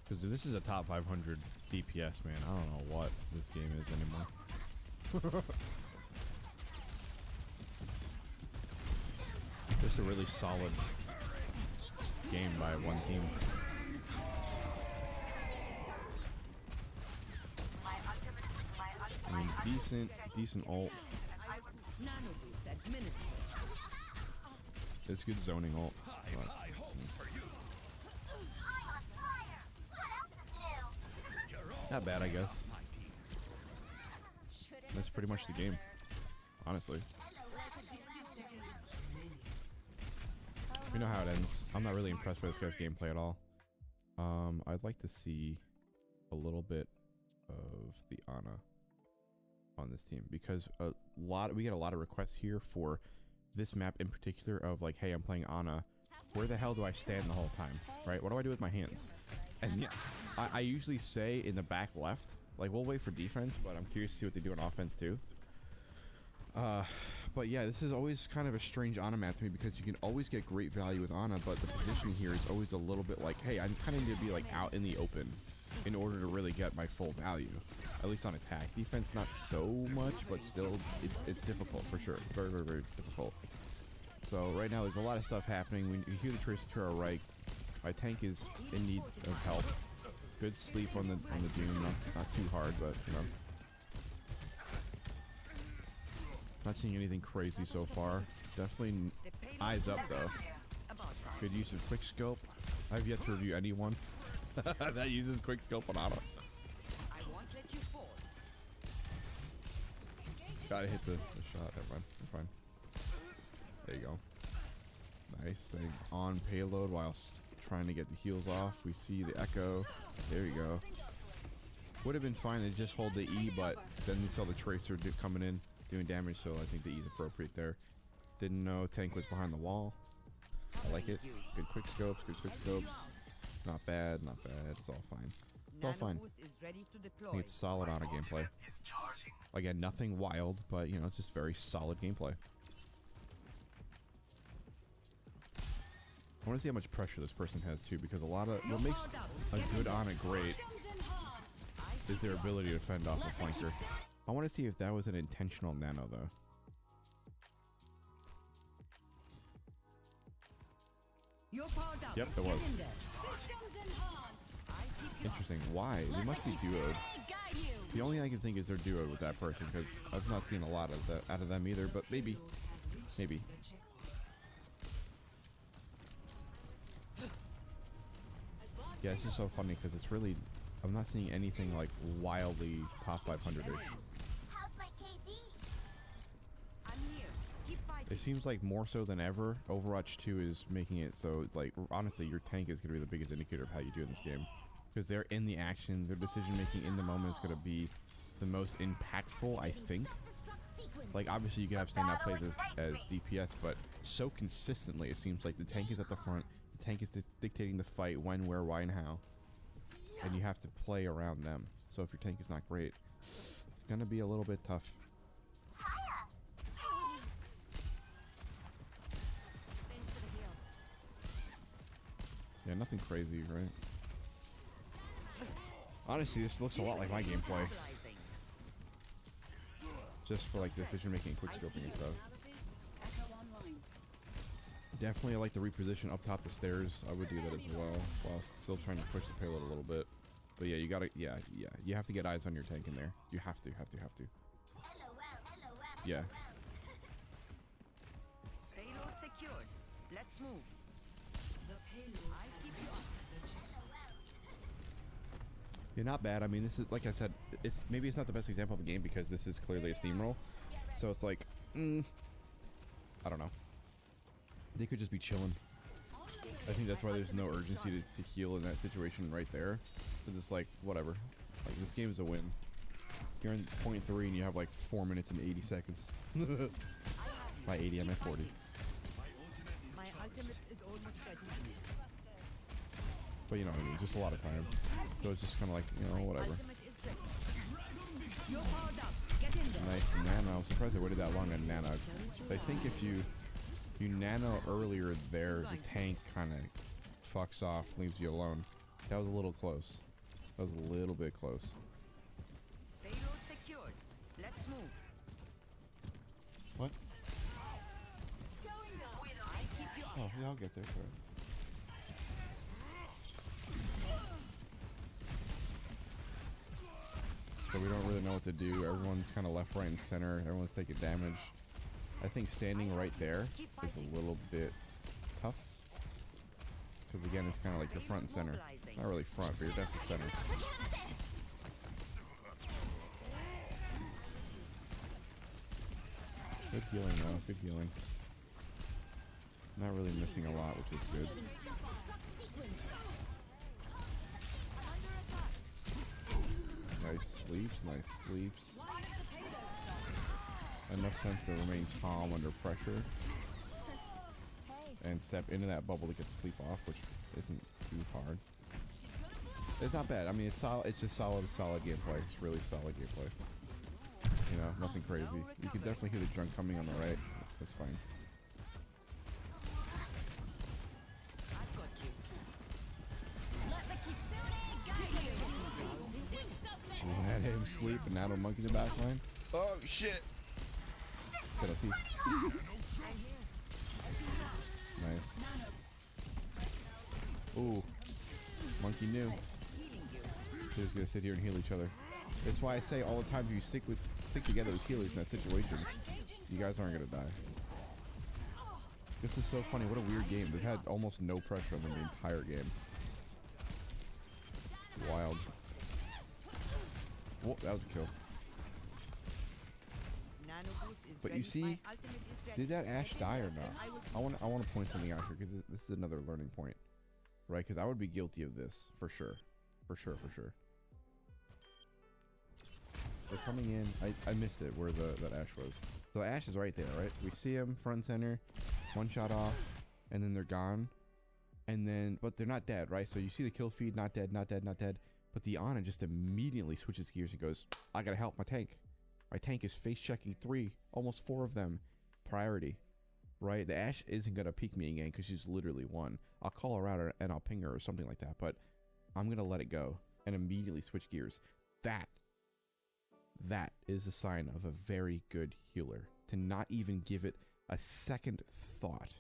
Because this is a top 500 DPS, man. I don't know what this game is anymore. Just a really solid game by one team. I mean, decent ult. Nano boost administered. It's good zoning ult. But, not bad, I guess. That's pretty much the game, honestly. We know how it ends. I'm not really impressed by this guy's gameplay at all. I'd like to see a little bit of the Ana on this team, because we get a lot of requests here for this map in particular of like, hey, I'm playing Ana. Where the hell do I stand the whole time? Right? What do I do with my hands? And yeah, I usually say in the back left. Like, we'll wait for defense, but I'm curious to see what they do on offense too. But yeah, this is always kind of a strange Ana map to me, because you can always get great value with Ana, but the positioning here is always a little bit like, hey, I kind of need to be like out in the open in order to really get my full value, at least on attack. Defense, not so much, but still, it's difficult for sure. Very, very, very difficult. So right now, there's a lot of stuff happening. We hear the Tracer to our right. My tank is in need of help. Good sleep on the Doom, not too hard, but you know. Not seeing anything crazy so far. Definitely eyes up though. Good use of quick scope. I've yet to review anyone that uses quick scope on auto. Gotta hit the shot. Never mind. We're fine. There you go. Nice thing on payload while trying to get the heals off. We see the echo. There you go. Would have been fine to just hold the E, but then you saw the tracer coming in, doing damage, so I think the E is appropriate there. Didn't know tank was behind the wall. I like it. Good quick scopes, good quick scopes. Not bad, not bad. It's all fine. It's all fine. I think it's solid on a gameplay. Again, nothing wild, but you know, just very solid gameplay. I want to see how much pressure this person has too, because a lot of what makes a good Ana great is their ability to fend off a flanker. I want to see if that was an intentional nano though. Yep, it was. Interesting. Why? They must be duoed. The only thing I can think is they're duoed with that person, because I've not seen a lot of that out of them either. But maybe, maybe. Yeah, it's just so funny because it's really, I'm not seeing anything like wildly top 500-ish. It seems like more so than ever, Overwatch 2 is making it so, like, honestly, your tank is going to be the biggest indicator of how you do in this game. Because they're in the action, their decision making in the moment is going to be the most impactful, I think. Like, obviously you can have standout plays as DPS, but so consistently it seems like the tank is at the front, the tank is dictating the fight, when, where, why, and how. And you have to play around them. So if your tank is not great, it's going to be a little bit tough. Yeah, nothing crazy, right? Honestly, this looks a lot like my gameplay. Just for like decision making, quick scoping and stuff. Definitely I like the reposition up top the stairs. I would do that as well, while still trying to push the payload a little bit. But yeah, you gotta, yeah. You have to get eyes on your tank in there. You have to. Yeah. Payload secured. Let's move. Yeah, not bad. I mean, this is, like I said, maybe it's not the best example of a game because this is clearly a steamroll. So it's like, I don't know. They could just be chilling. I think that's why there's no urgency to heal in that situation right there. Because it's like, whatever. Like, this game is a win. You're in point 3 and you have like 4 minutes and 80 seconds. By 80, I'm at 40. My ultimate is almost ready. But you know what I mean, just a lot of time. So it's just kind of like, you know, whatever. Nice nano. I'm surprised they waited that long on nano. I think if you nano earlier there, the tank kind of fucks off, leaves you alone. That was a little close. That was a little bit close. Payload secured. Let's move. What? Oh, yeah, I'll get there. Sure. So we don't really know what to do. Everyone's kind of left, right, and center. Everyone's taking damage. I think standing right there is a little bit tough. Because again, it's kind of like you're front and center. Not really front, but you're definitely center. Good healing though, good healing. Not really missing a lot, which is good. Nice sleeps. Enough sense to remain calm under pressure. And step into that bubble to get the sleep off, which isn't too hard. It's not bad. I mean, it's solid. It's just solid gameplay. It's really solid gameplay. You know, nothing crazy. You can definitely hear the drunk coming on the right. That's fine. We had him sleep and now the monkey in the back line. Oh shit! Get a thief. Nice. Ooh. Monkey knew. They're just gonna sit here and heal each other. That's why I say all the time, if you stick together as healers in that situation, you guys aren't gonna die. This is so funny. What a weird game. They've had almost no pressure on them the entire game. Wild. Whoa, that was a kill. But you see, did that Ashe die or not? I want to point something out here because this is another learning point. right? Because I would be guilty of this for sure. For sure. They're coming in. I missed it where that Ashe was. So the Ashe is right there, right? We see him front and center, one shot off, and then they're gone. And then, but they're not dead, right? So you see the kill feed, not dead. But the Ana just immediately switches gears and goes, I gotta help my tank. My tank is face checking 3, almost 4 of them. Priority, right? The Ashe isn't gonna peek me again because she's literally 1. I'll call her out and I'll ping her or something like that, but I'm gonna let it go and immediately switch gears. That is a sign of a very good healer, to not even give it a second thought.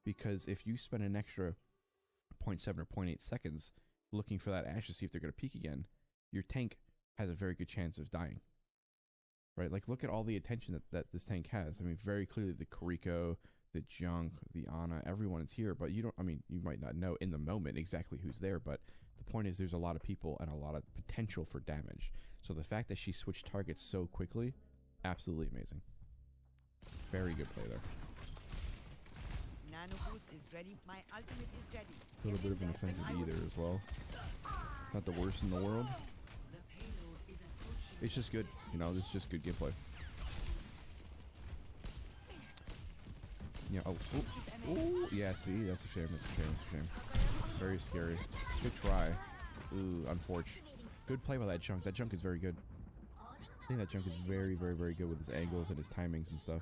Because if you spend an extra 0.7 or 0.8 seconds looking for that Ashe to see if they're going to peek again, your tank has a very good chance of dying. Right? Like, look at all the attention that this tank has. I mean, very clearly the Kuriko, the Junk, the Ana, everyone is here, but you might not know in the moment exactly who's there, but the point is there's a lot of people and a lot of potential for damage. So the fact that she switched targets so quickly, absolutely amazing. Very good play there. Nano boost is ready. My ultimate is ready. A little bit of an offensive either as well. Not the worst in the world. It's just good. This is just good gameplay. Yeah. Oh. Yeah. See, that's a shame. Very scary. Good try. Ooh, unfortunate. Good play by that Junk. That Junk is very good. I think that Junk is very, very, very good with his angles and his timings and stuff.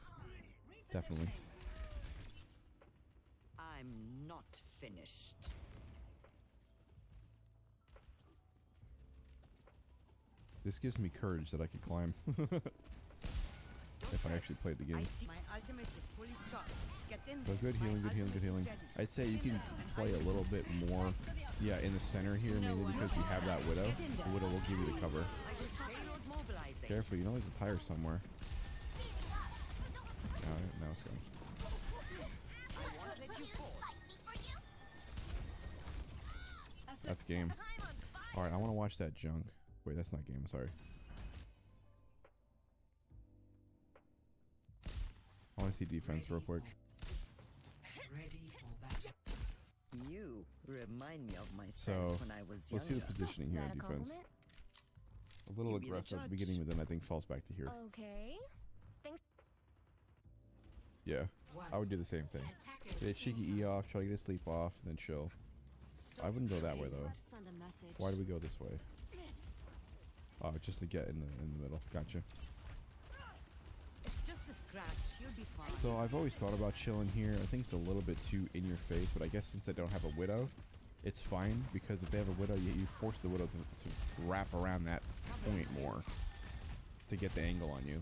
Definitely. I'm not finished. This gives me courage that I could climb. If I actually played the game. I see my ultimate is fully charged. Get in So there. good healing. I'd say you can play a little bit more, in the center here, mainly because you have that Widow. The Widow will give you the cover. Payload mobilizing. Careful, there's a tire somewhere. Now it's going. I won't let you fall. That's game. Alright, I want to watch that Junk. Wait, that's not game, sorry. I want to see defense real quick. Ready for battle. You remind me of myself So, when I was let's see younger. the positioning here on defense. A little You be the aggressive at the judge. beginning, but then I think falls back to here. Okay. Yeah, I would do the same thing. Get a cheeky E off, try to get a sleep off, then chill. I wouldn't go that way though. Send a message. Why do we go this way? Oh, just to get in the middle. Gotcha. It's just a scratch. You'll be fine. So I've always thought about chilling here. I think it's a little bit too in your face, but I guess since they don't have a Widow, it's fine, because if they have a Widow, you force the Widow to wrap around that point more to get the angle on you.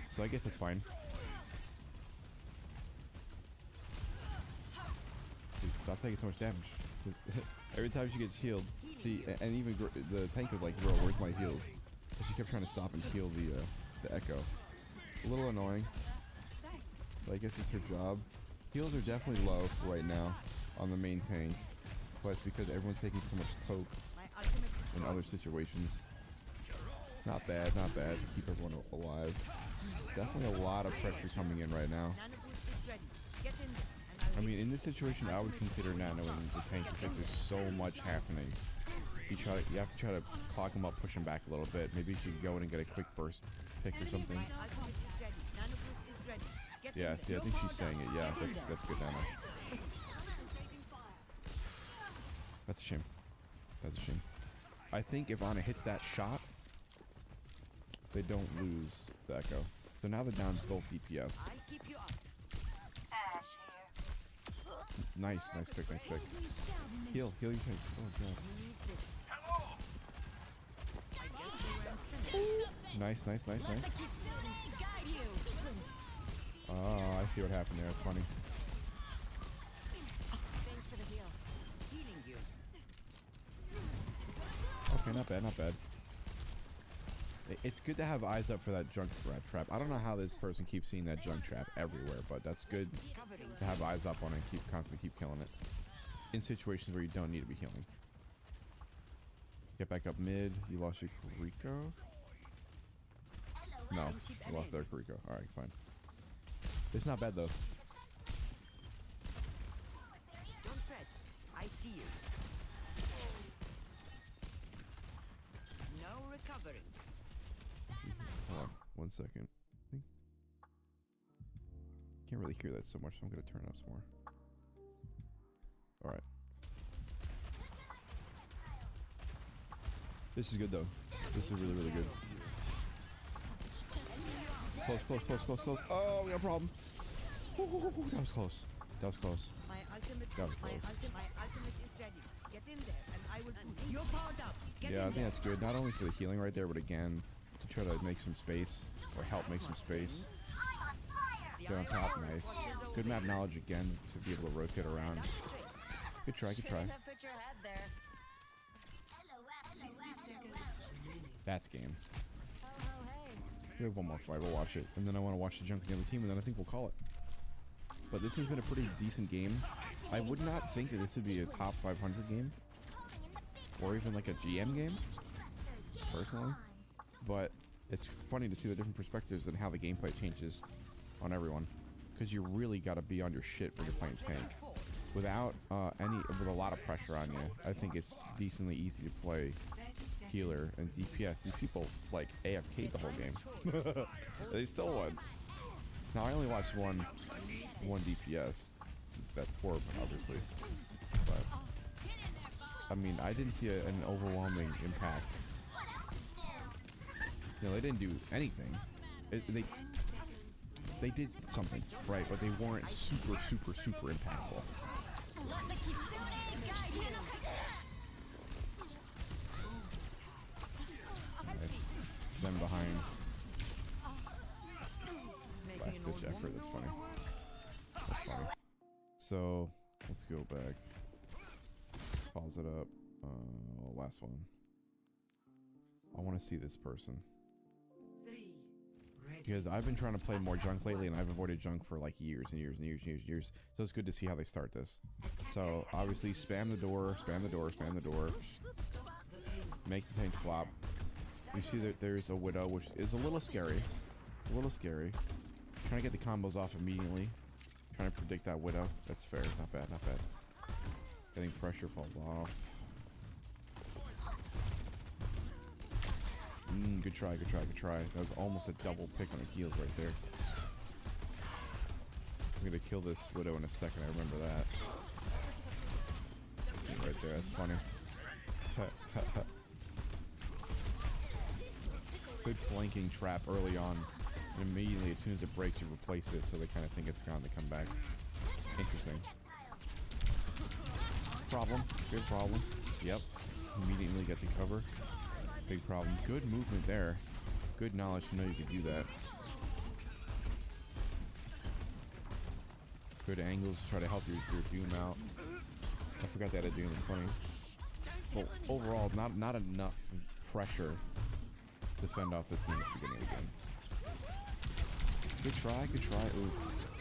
So I guess that's fine. Dude, stop taking so much damage. Every time she gets healed, see, and even the tank was like, bro, where's my heals? And she kept trying to stop and heal the Echo. A little annoying, but I guess it's her job. Heals are definitely low right now on the main tank, but it's because everyone's taking so much poke My ultimate is in other situations. Not bad, not bad. Keep everyone alive. Definitely a lot of pressure coming in right now. Nano boost is ready. Get in there. And I mean, in this situation, I would consider Nano in the tank because there's so much happening. You have to try to clog him up, push him back a little bit. Maybe you should go in and get a quick burst pick or something. my ultimate is ready. Nano boost is ready. Get in Yeah, there. see, I think she's saying it. Yeah, that's good, Nano. That's a shame. That's a shame. I think if Ana hits that shot, they don't lose the Echo. So now they're down both DPS. I'll keep you up. Nice pick. Heal your tank. Oh god. Need this. I guess we were finished. Nice. Oh, I see what happened there. It's funny. Thanks for the heal. Healing you. Okay, not bad. It's good to have eyes up for that Junk trap. I don't know how this person keeps seeing that Junk trap everywhere, but that's good Covering. to have eyes up on it and constantly keep killing it in situations where you don't need to be healing. Get back up mid. You lost your Kuriko? No, you lost their Kuriko. Alright, fine. It's not bad though. Don't 1 second. I think can't really hear that so much, so I'm gonna turn it up some more. All right. This is good though. This is really, really good. Close, close, close, close, close. Oh, we got a problem. Ooh, that was close. That was close. My ultimate, That was my close. ultimate is ready. Get in there, and I will push. You're powered up. Get Yeah, I in think there. that's good. Not only for the healing right there, but again, to try to make some space, or help make some space. Get on top, nice. Good map knowledge again, to be able to rotate around. Good try, good try. Put your head there. That's game. Oh, hey. We have one more fight, we'll watch it. And then I want to watch the junk of the other team, and then I think we'll call it. But this has been a pretty decent game. I would not think that this would be a top 500 game. Or even like a GM game, personally. But it's funny to see the different perspectives and how the gameplay changes on everyone. Because you really got to be on your shit when you're playing tank. Without with a lot of pressure on you, I think it's decently easy to play healer and DPS. These people like AFK'd the whole game. They still won. Now I only watched one DPS. That's horrible, obviously. But I mean, I didn't see an overwhelming impact. You know, they didn't do anything. They did something, right? But they weren't super impactful. Nice. Them behind. Last ditch effort. That's funny. That's funny. So let's go back. Pause it up. Last one. I want to see this person. Because I've been trying to play more junk lately, and I've avoided junk for like years and years and years and years and years. So it's good to see how they start this. So obviously spam the door, spam the door, spam the door. Make the tank swap. You see that there's a Widow, which is a little scary. A little scary. Trying to get the combos off immediately. Trying to predict that Widow. That's fair. Not bad, not bad. Getting pressure falls off. Good try, good try, good try. That was almost a double pick on the heels right there. I'm gonna kill this Widow in a second, I remember that. Right there, that's funny. Good flanking trap early on. And immediately, as soon as it breaks, you replace it, so they kind of think it's gone to come back. Interesting. Problem. Good problem. Yep. Immediately get the cover. Big problem. Good movement there. Good knowledge to know you could do that. Good angles to try to help your Doom out. I forgot that at Doom. It's funny. Well, overall, not enough pressure to fend off the team at the beginning of the game. Good try. Good try. Ooh.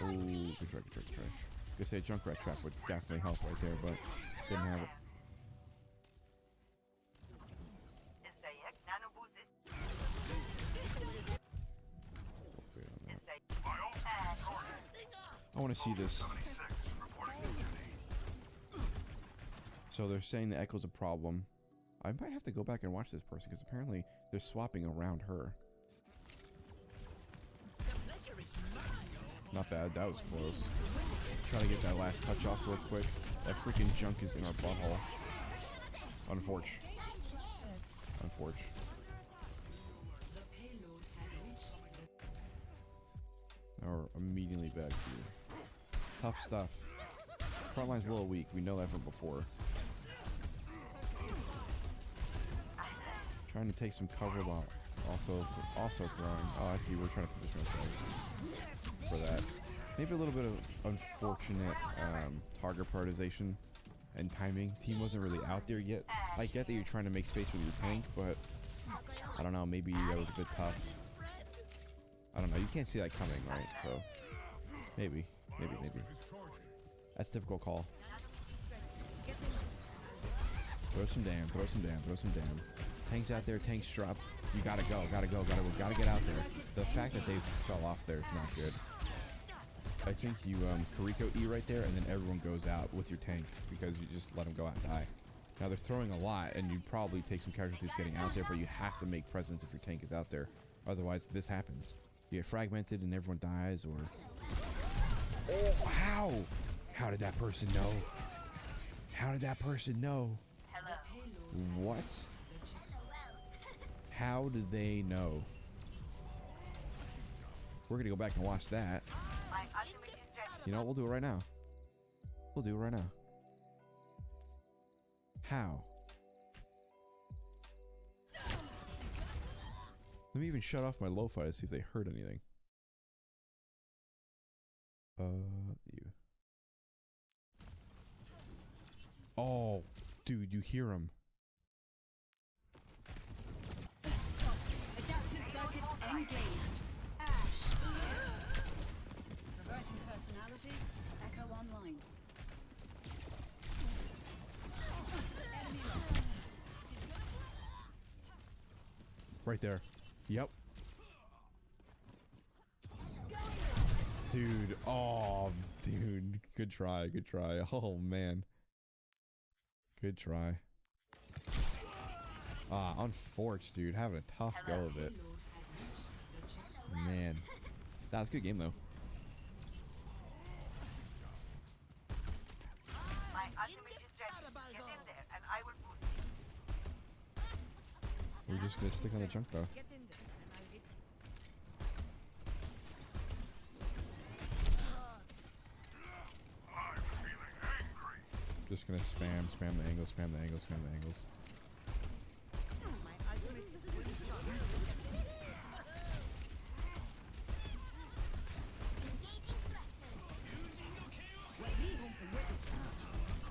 Ooh. Good try. Good try. Good try. Gonna say a Junkrat trap would definitely help right there, but didn't have it. I want to see this. So they're saying the echo's a problem. I might have to go back and watch this person because apparently they're swapping around her. Not bad. That was close. Trying to get that last touch off real quick. That freaking junk is in our butthole. Unfortunate. Unfortunate. Now we're immediately back here. Tough stuff. Frontline's a little weak. We know that from before. Trying to take some cover while also throwing. Oh, I see. We're trying to position ourselves for that. Maybe a little bit of unfortunate target prioritization and timing. Team wasn't really out there yet. I get that you're trying to make space with your tank, but I don't know. Maybe that was a bit tough. I don't know. You can't see that coming, right? So maybe. That's a difficult call. Throw some damn. Tank's out there. Tank's dropped. You gotta go. Gotta get out there. The fact that they fell off there is not good. I think you Kariko E right there, and then everyone goes out with your tank because you just let them go out and die. Now they're throwing a lot, and you probably take some casualties getting out there, but you have to make presence if your tank is out there. Otherwise, this happens. You get fragmented and everyone dies, or... Oh, how? How did that person know? How did that person know? What? How did they know? We're gonna go back and watch that. You know what? We'll do it right now. We'll do it right now. How? Let me even shut off my lo-fi to see if they heard anything. You. Oh, dude, you hear him. Adaptive circuits engaged. Ash. Reverting personality. Echo online. Enemy lost. Right there. Yep. Dude, oh, dude, good try, good try. Oh, man. Good try. Ah, unfortunate, dude. Having a tough go of it. Man. That was a good game, though. We're just gonna stick on the junk, though. Get in there and I'll hit you. Just gonna spam the angles, spam the angles, spam the angles. My ultimate is one shot.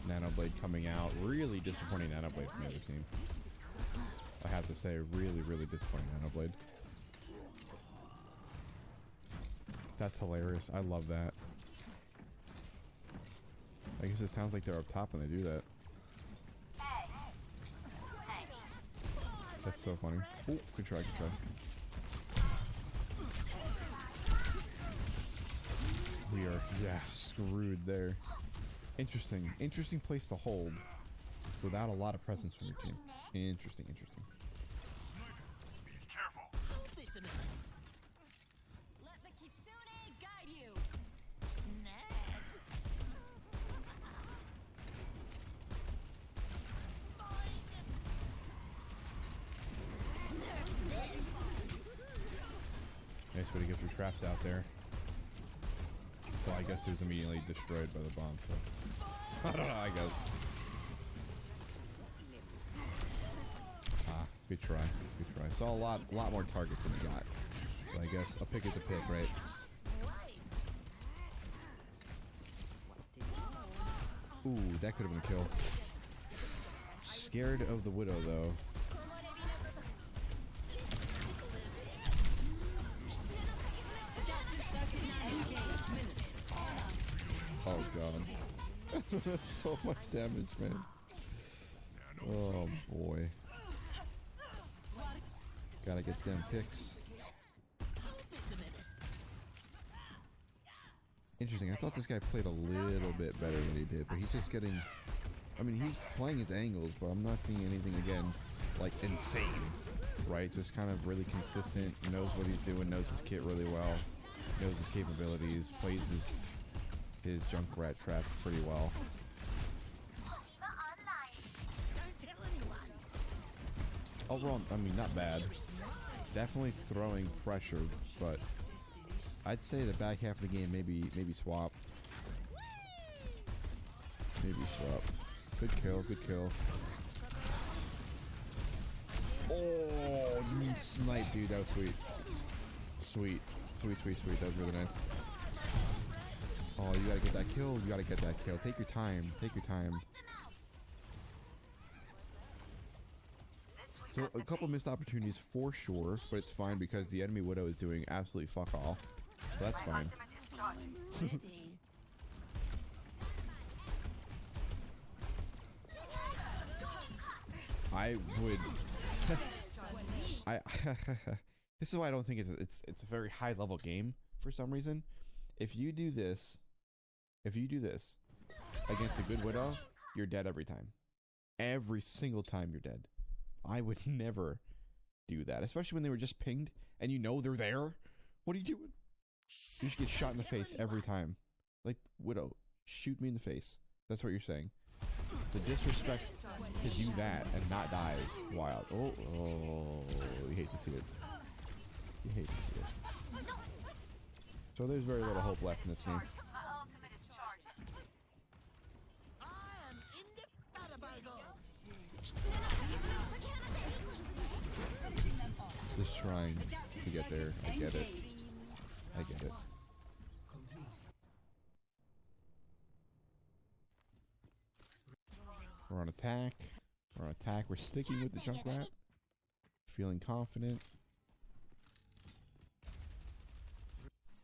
Nanoblade coming out. Really disappointing Nanoblade from the other team. I have to say, really, really disappointing Nanoblade. That's hilarious. I love that. I guess it sounds like they're up top when they do that. That's so funny. Oh, good try, good try. We are, yeah, screwed there. Interesting. Interesting place to hold without a lot of presence from your team. Interesting, interesting. Be careful. Let the kitsune guide you. Nice way to get your traps out there. Well, I guess it was immediately destroyed by the bomb, so... I don't know, I guess. Ah, good try, good try. Saw a lot more targets than we got. So I guess a pick is a pick, right? Ooh, that could have been a kill. Scared of the Widow, though. Oh god. So much damage, man. Oh boy. Gotta get them picks. Interesting. I thought this guy played a little bit better than he did, but he's just getting... I mean, he's playing his angles, but I'm not seeing anything, again, like, insane. Right? Just kind of really consistent, knows what he's doing, knows his kit really well, knows his capabilities, plays his Junkrat traps pretty well. Overall, I mean, not bad. Definitely throwing pressure, but I'd say the back half of the game maybe swap. Maybe swap. Good kill, good kill. Oh, you snipe, dude. That was sweet. Sweet. Sweet, sweet, sweet. That was really nice. Oh, you gotta get that kill. You gotta get that kill. Take your time. Take your time. So, a couple missed opportunities for sure, but it's fine because the enemy Widow is doing absolutely fuck all. So that's fine. I would... This is why I don't think it's a very high level game for some reason. If you do this against a good Widow, you're dead every time. Every single time you're dead. I would never do that, especially when they were just pinged and you know they're there. What are you doing? You should get shot in the face every time. Like, Widow, shoot me in the face. That's what you're saying. The disrespect to do that and not die is wild. Oh, you hate to see it. You hate to see it. So there's very little hope left in this game. Just trying to get there. I get it. I get it. We're on attack. We're on attack. We're sticking with the Junkrat. Feeling confident.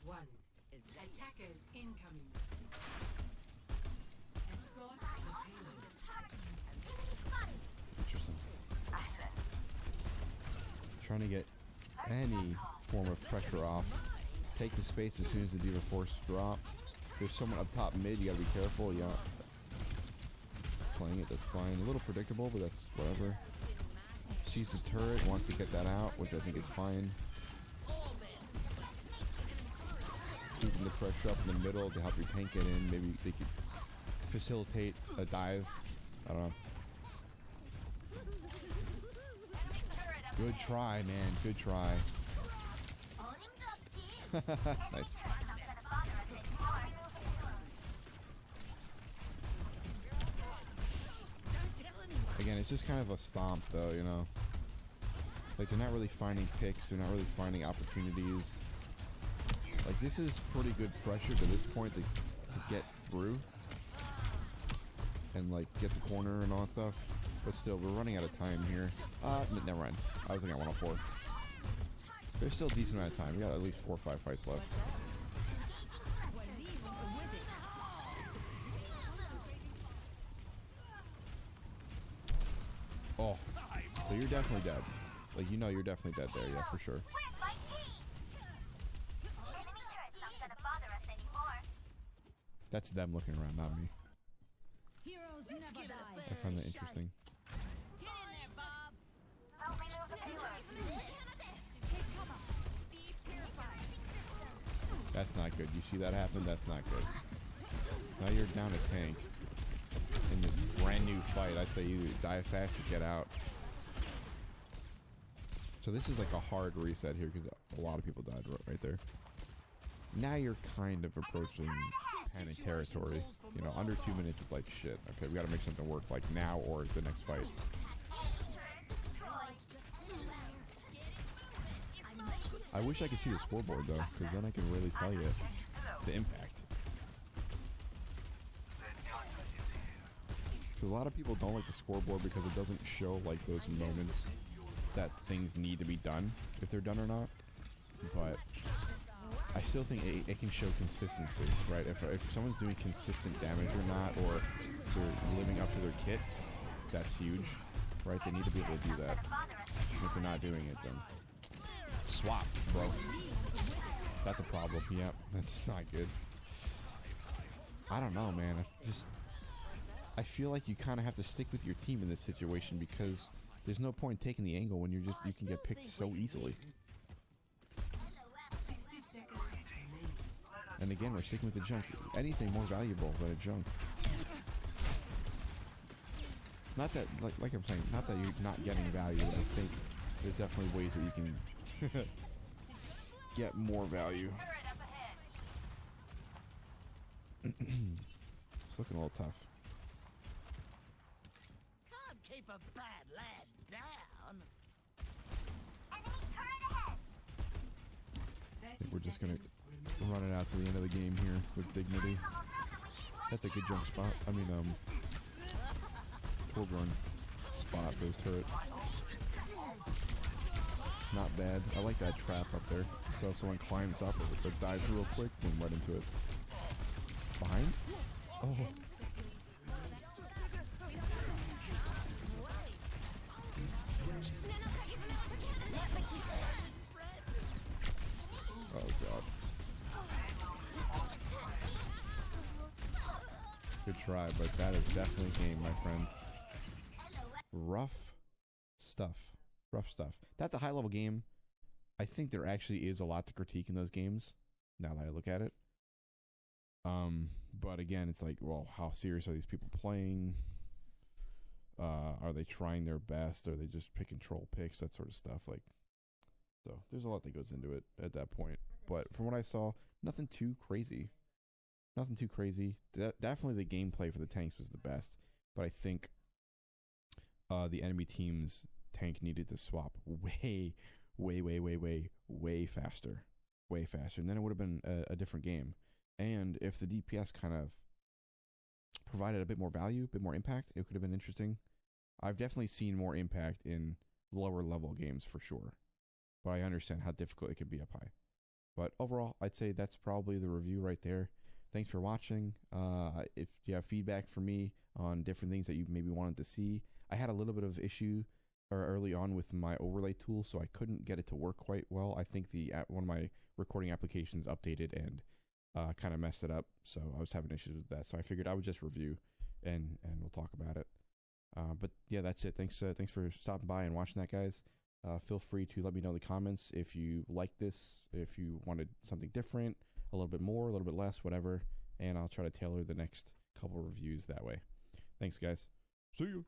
One. Attackers incoming. Escort the payload. Interesting. Trying to get any form of pressure off. Take the space as soon as the Diva Force drop. There's someone up top mid. You gotta be careful. Yeah. Playing it, that's fine. A little predictable, but that's whatever. Sees the turret, wants to get that out, which I think is fine. Keeping the pressure up in the middle to help your tank get in. Maybe they could facilitate a dive. I don't know. Good try, man. Good try. Nice. Again, it's just kind of a stomp, though, you know? Like, they're not really finding picks. They're not really finding opportunities. Like, this is pretty good pressure to this point to get through. And, like, get the corner and all that stuff. But still, we're running out of time here. Never mind. I was thinking at 104. There's still a decent amount of time. We got at least 4 or 5 fights left. Oh, so you're definitely dead. Like, you know you're definitely dead there, yeah, for sure. That's them looking around, not me. Heroes never die. I find that interesting. Get in there, Bob. That's not good. You see that happen? That's not good. Now you're down a tank in this brand new fight. I'd say either die fast or get out. So this is like a hard reset here because a lot of people died right there. Now you're kind of approaching panic territory. You know, under 2 minutes is like shit. Okay, we gotta make something work like now or the next fight. I wish I could see the scoreboard though, because then I can really tell you the impact. Because a lot of people don't like the scoreboard because it doesn't show like those moments that things need to be done, if they're done or not. But I still think it can show consistency, right? If someone's doing consistent damage or not, or they're living up to their kit, that's huge, right? They need to be able to do that. And if they're not doing it, then swap, bro. That's a problem. Yep, that's not good. I don't know, man. I feel like you kind of have to stick with your team in this situation because there's no point taking the angle when you can get picked so easily. 60 seconds remaining. And again, we're sticking with the junk. Anything more valuable than a junk. Not that, like I'm saying, not that you're not getting value. I think there's definitely ways that you can get more value. It's looking a little tough. Can't keep a bad lad down. I think we're just gonna run it out to the end of the game here with dignity. That's a good jump spot. I mean, full run spot for his turret. Not bad. I like that trap up there. So if someone climbs up, it dives real quick, boom, right into it. Behind? Oh. Oh god. Good try, but that is definitely game, my friend. Rough stuff. rough stuff. That's a high level game. I think there actually is a lot to critique in those games. Now that I look at it. But again, it's like, well, how serious are these people playing? Are they trying their best? Are they just picking troll picks? That sort of stuff. Like, so there's a lot that goes into it at that point. But from what I saw, nothing too crazy. Nothing too crazy. Definitely the gameplay for the tanks was the best. But I think the enemy team's tank needed to swap way faster. Way faster. And then it would have been a different game. And if the DPS kind of provided a bit more value, a bit more impact, it could have been interesting. I've definitely seen more impact in lower level games for sure. But I understand how difficult it can be up high. But overall, I'd say that's probably the review right there. Thanks for watching. If you have feedback for me on different things that you maybe wanted to see, I had a little bit of issue early on with my overlay tool, so I couldn't get it to work quite well. I think one of my recording applications updated and kind of messed it up, so I was having issues with that. So I figured I would just review and we'll talk about it. But yeah, that's it. Thanks for stopping by and watching that, guys. Feel free to let me know in the comments if you like this, if you wanted something different, a little bit more, a little bit less, whatever, and I'll try to tailor the next couple reviews that way. Thanks, guys. See you.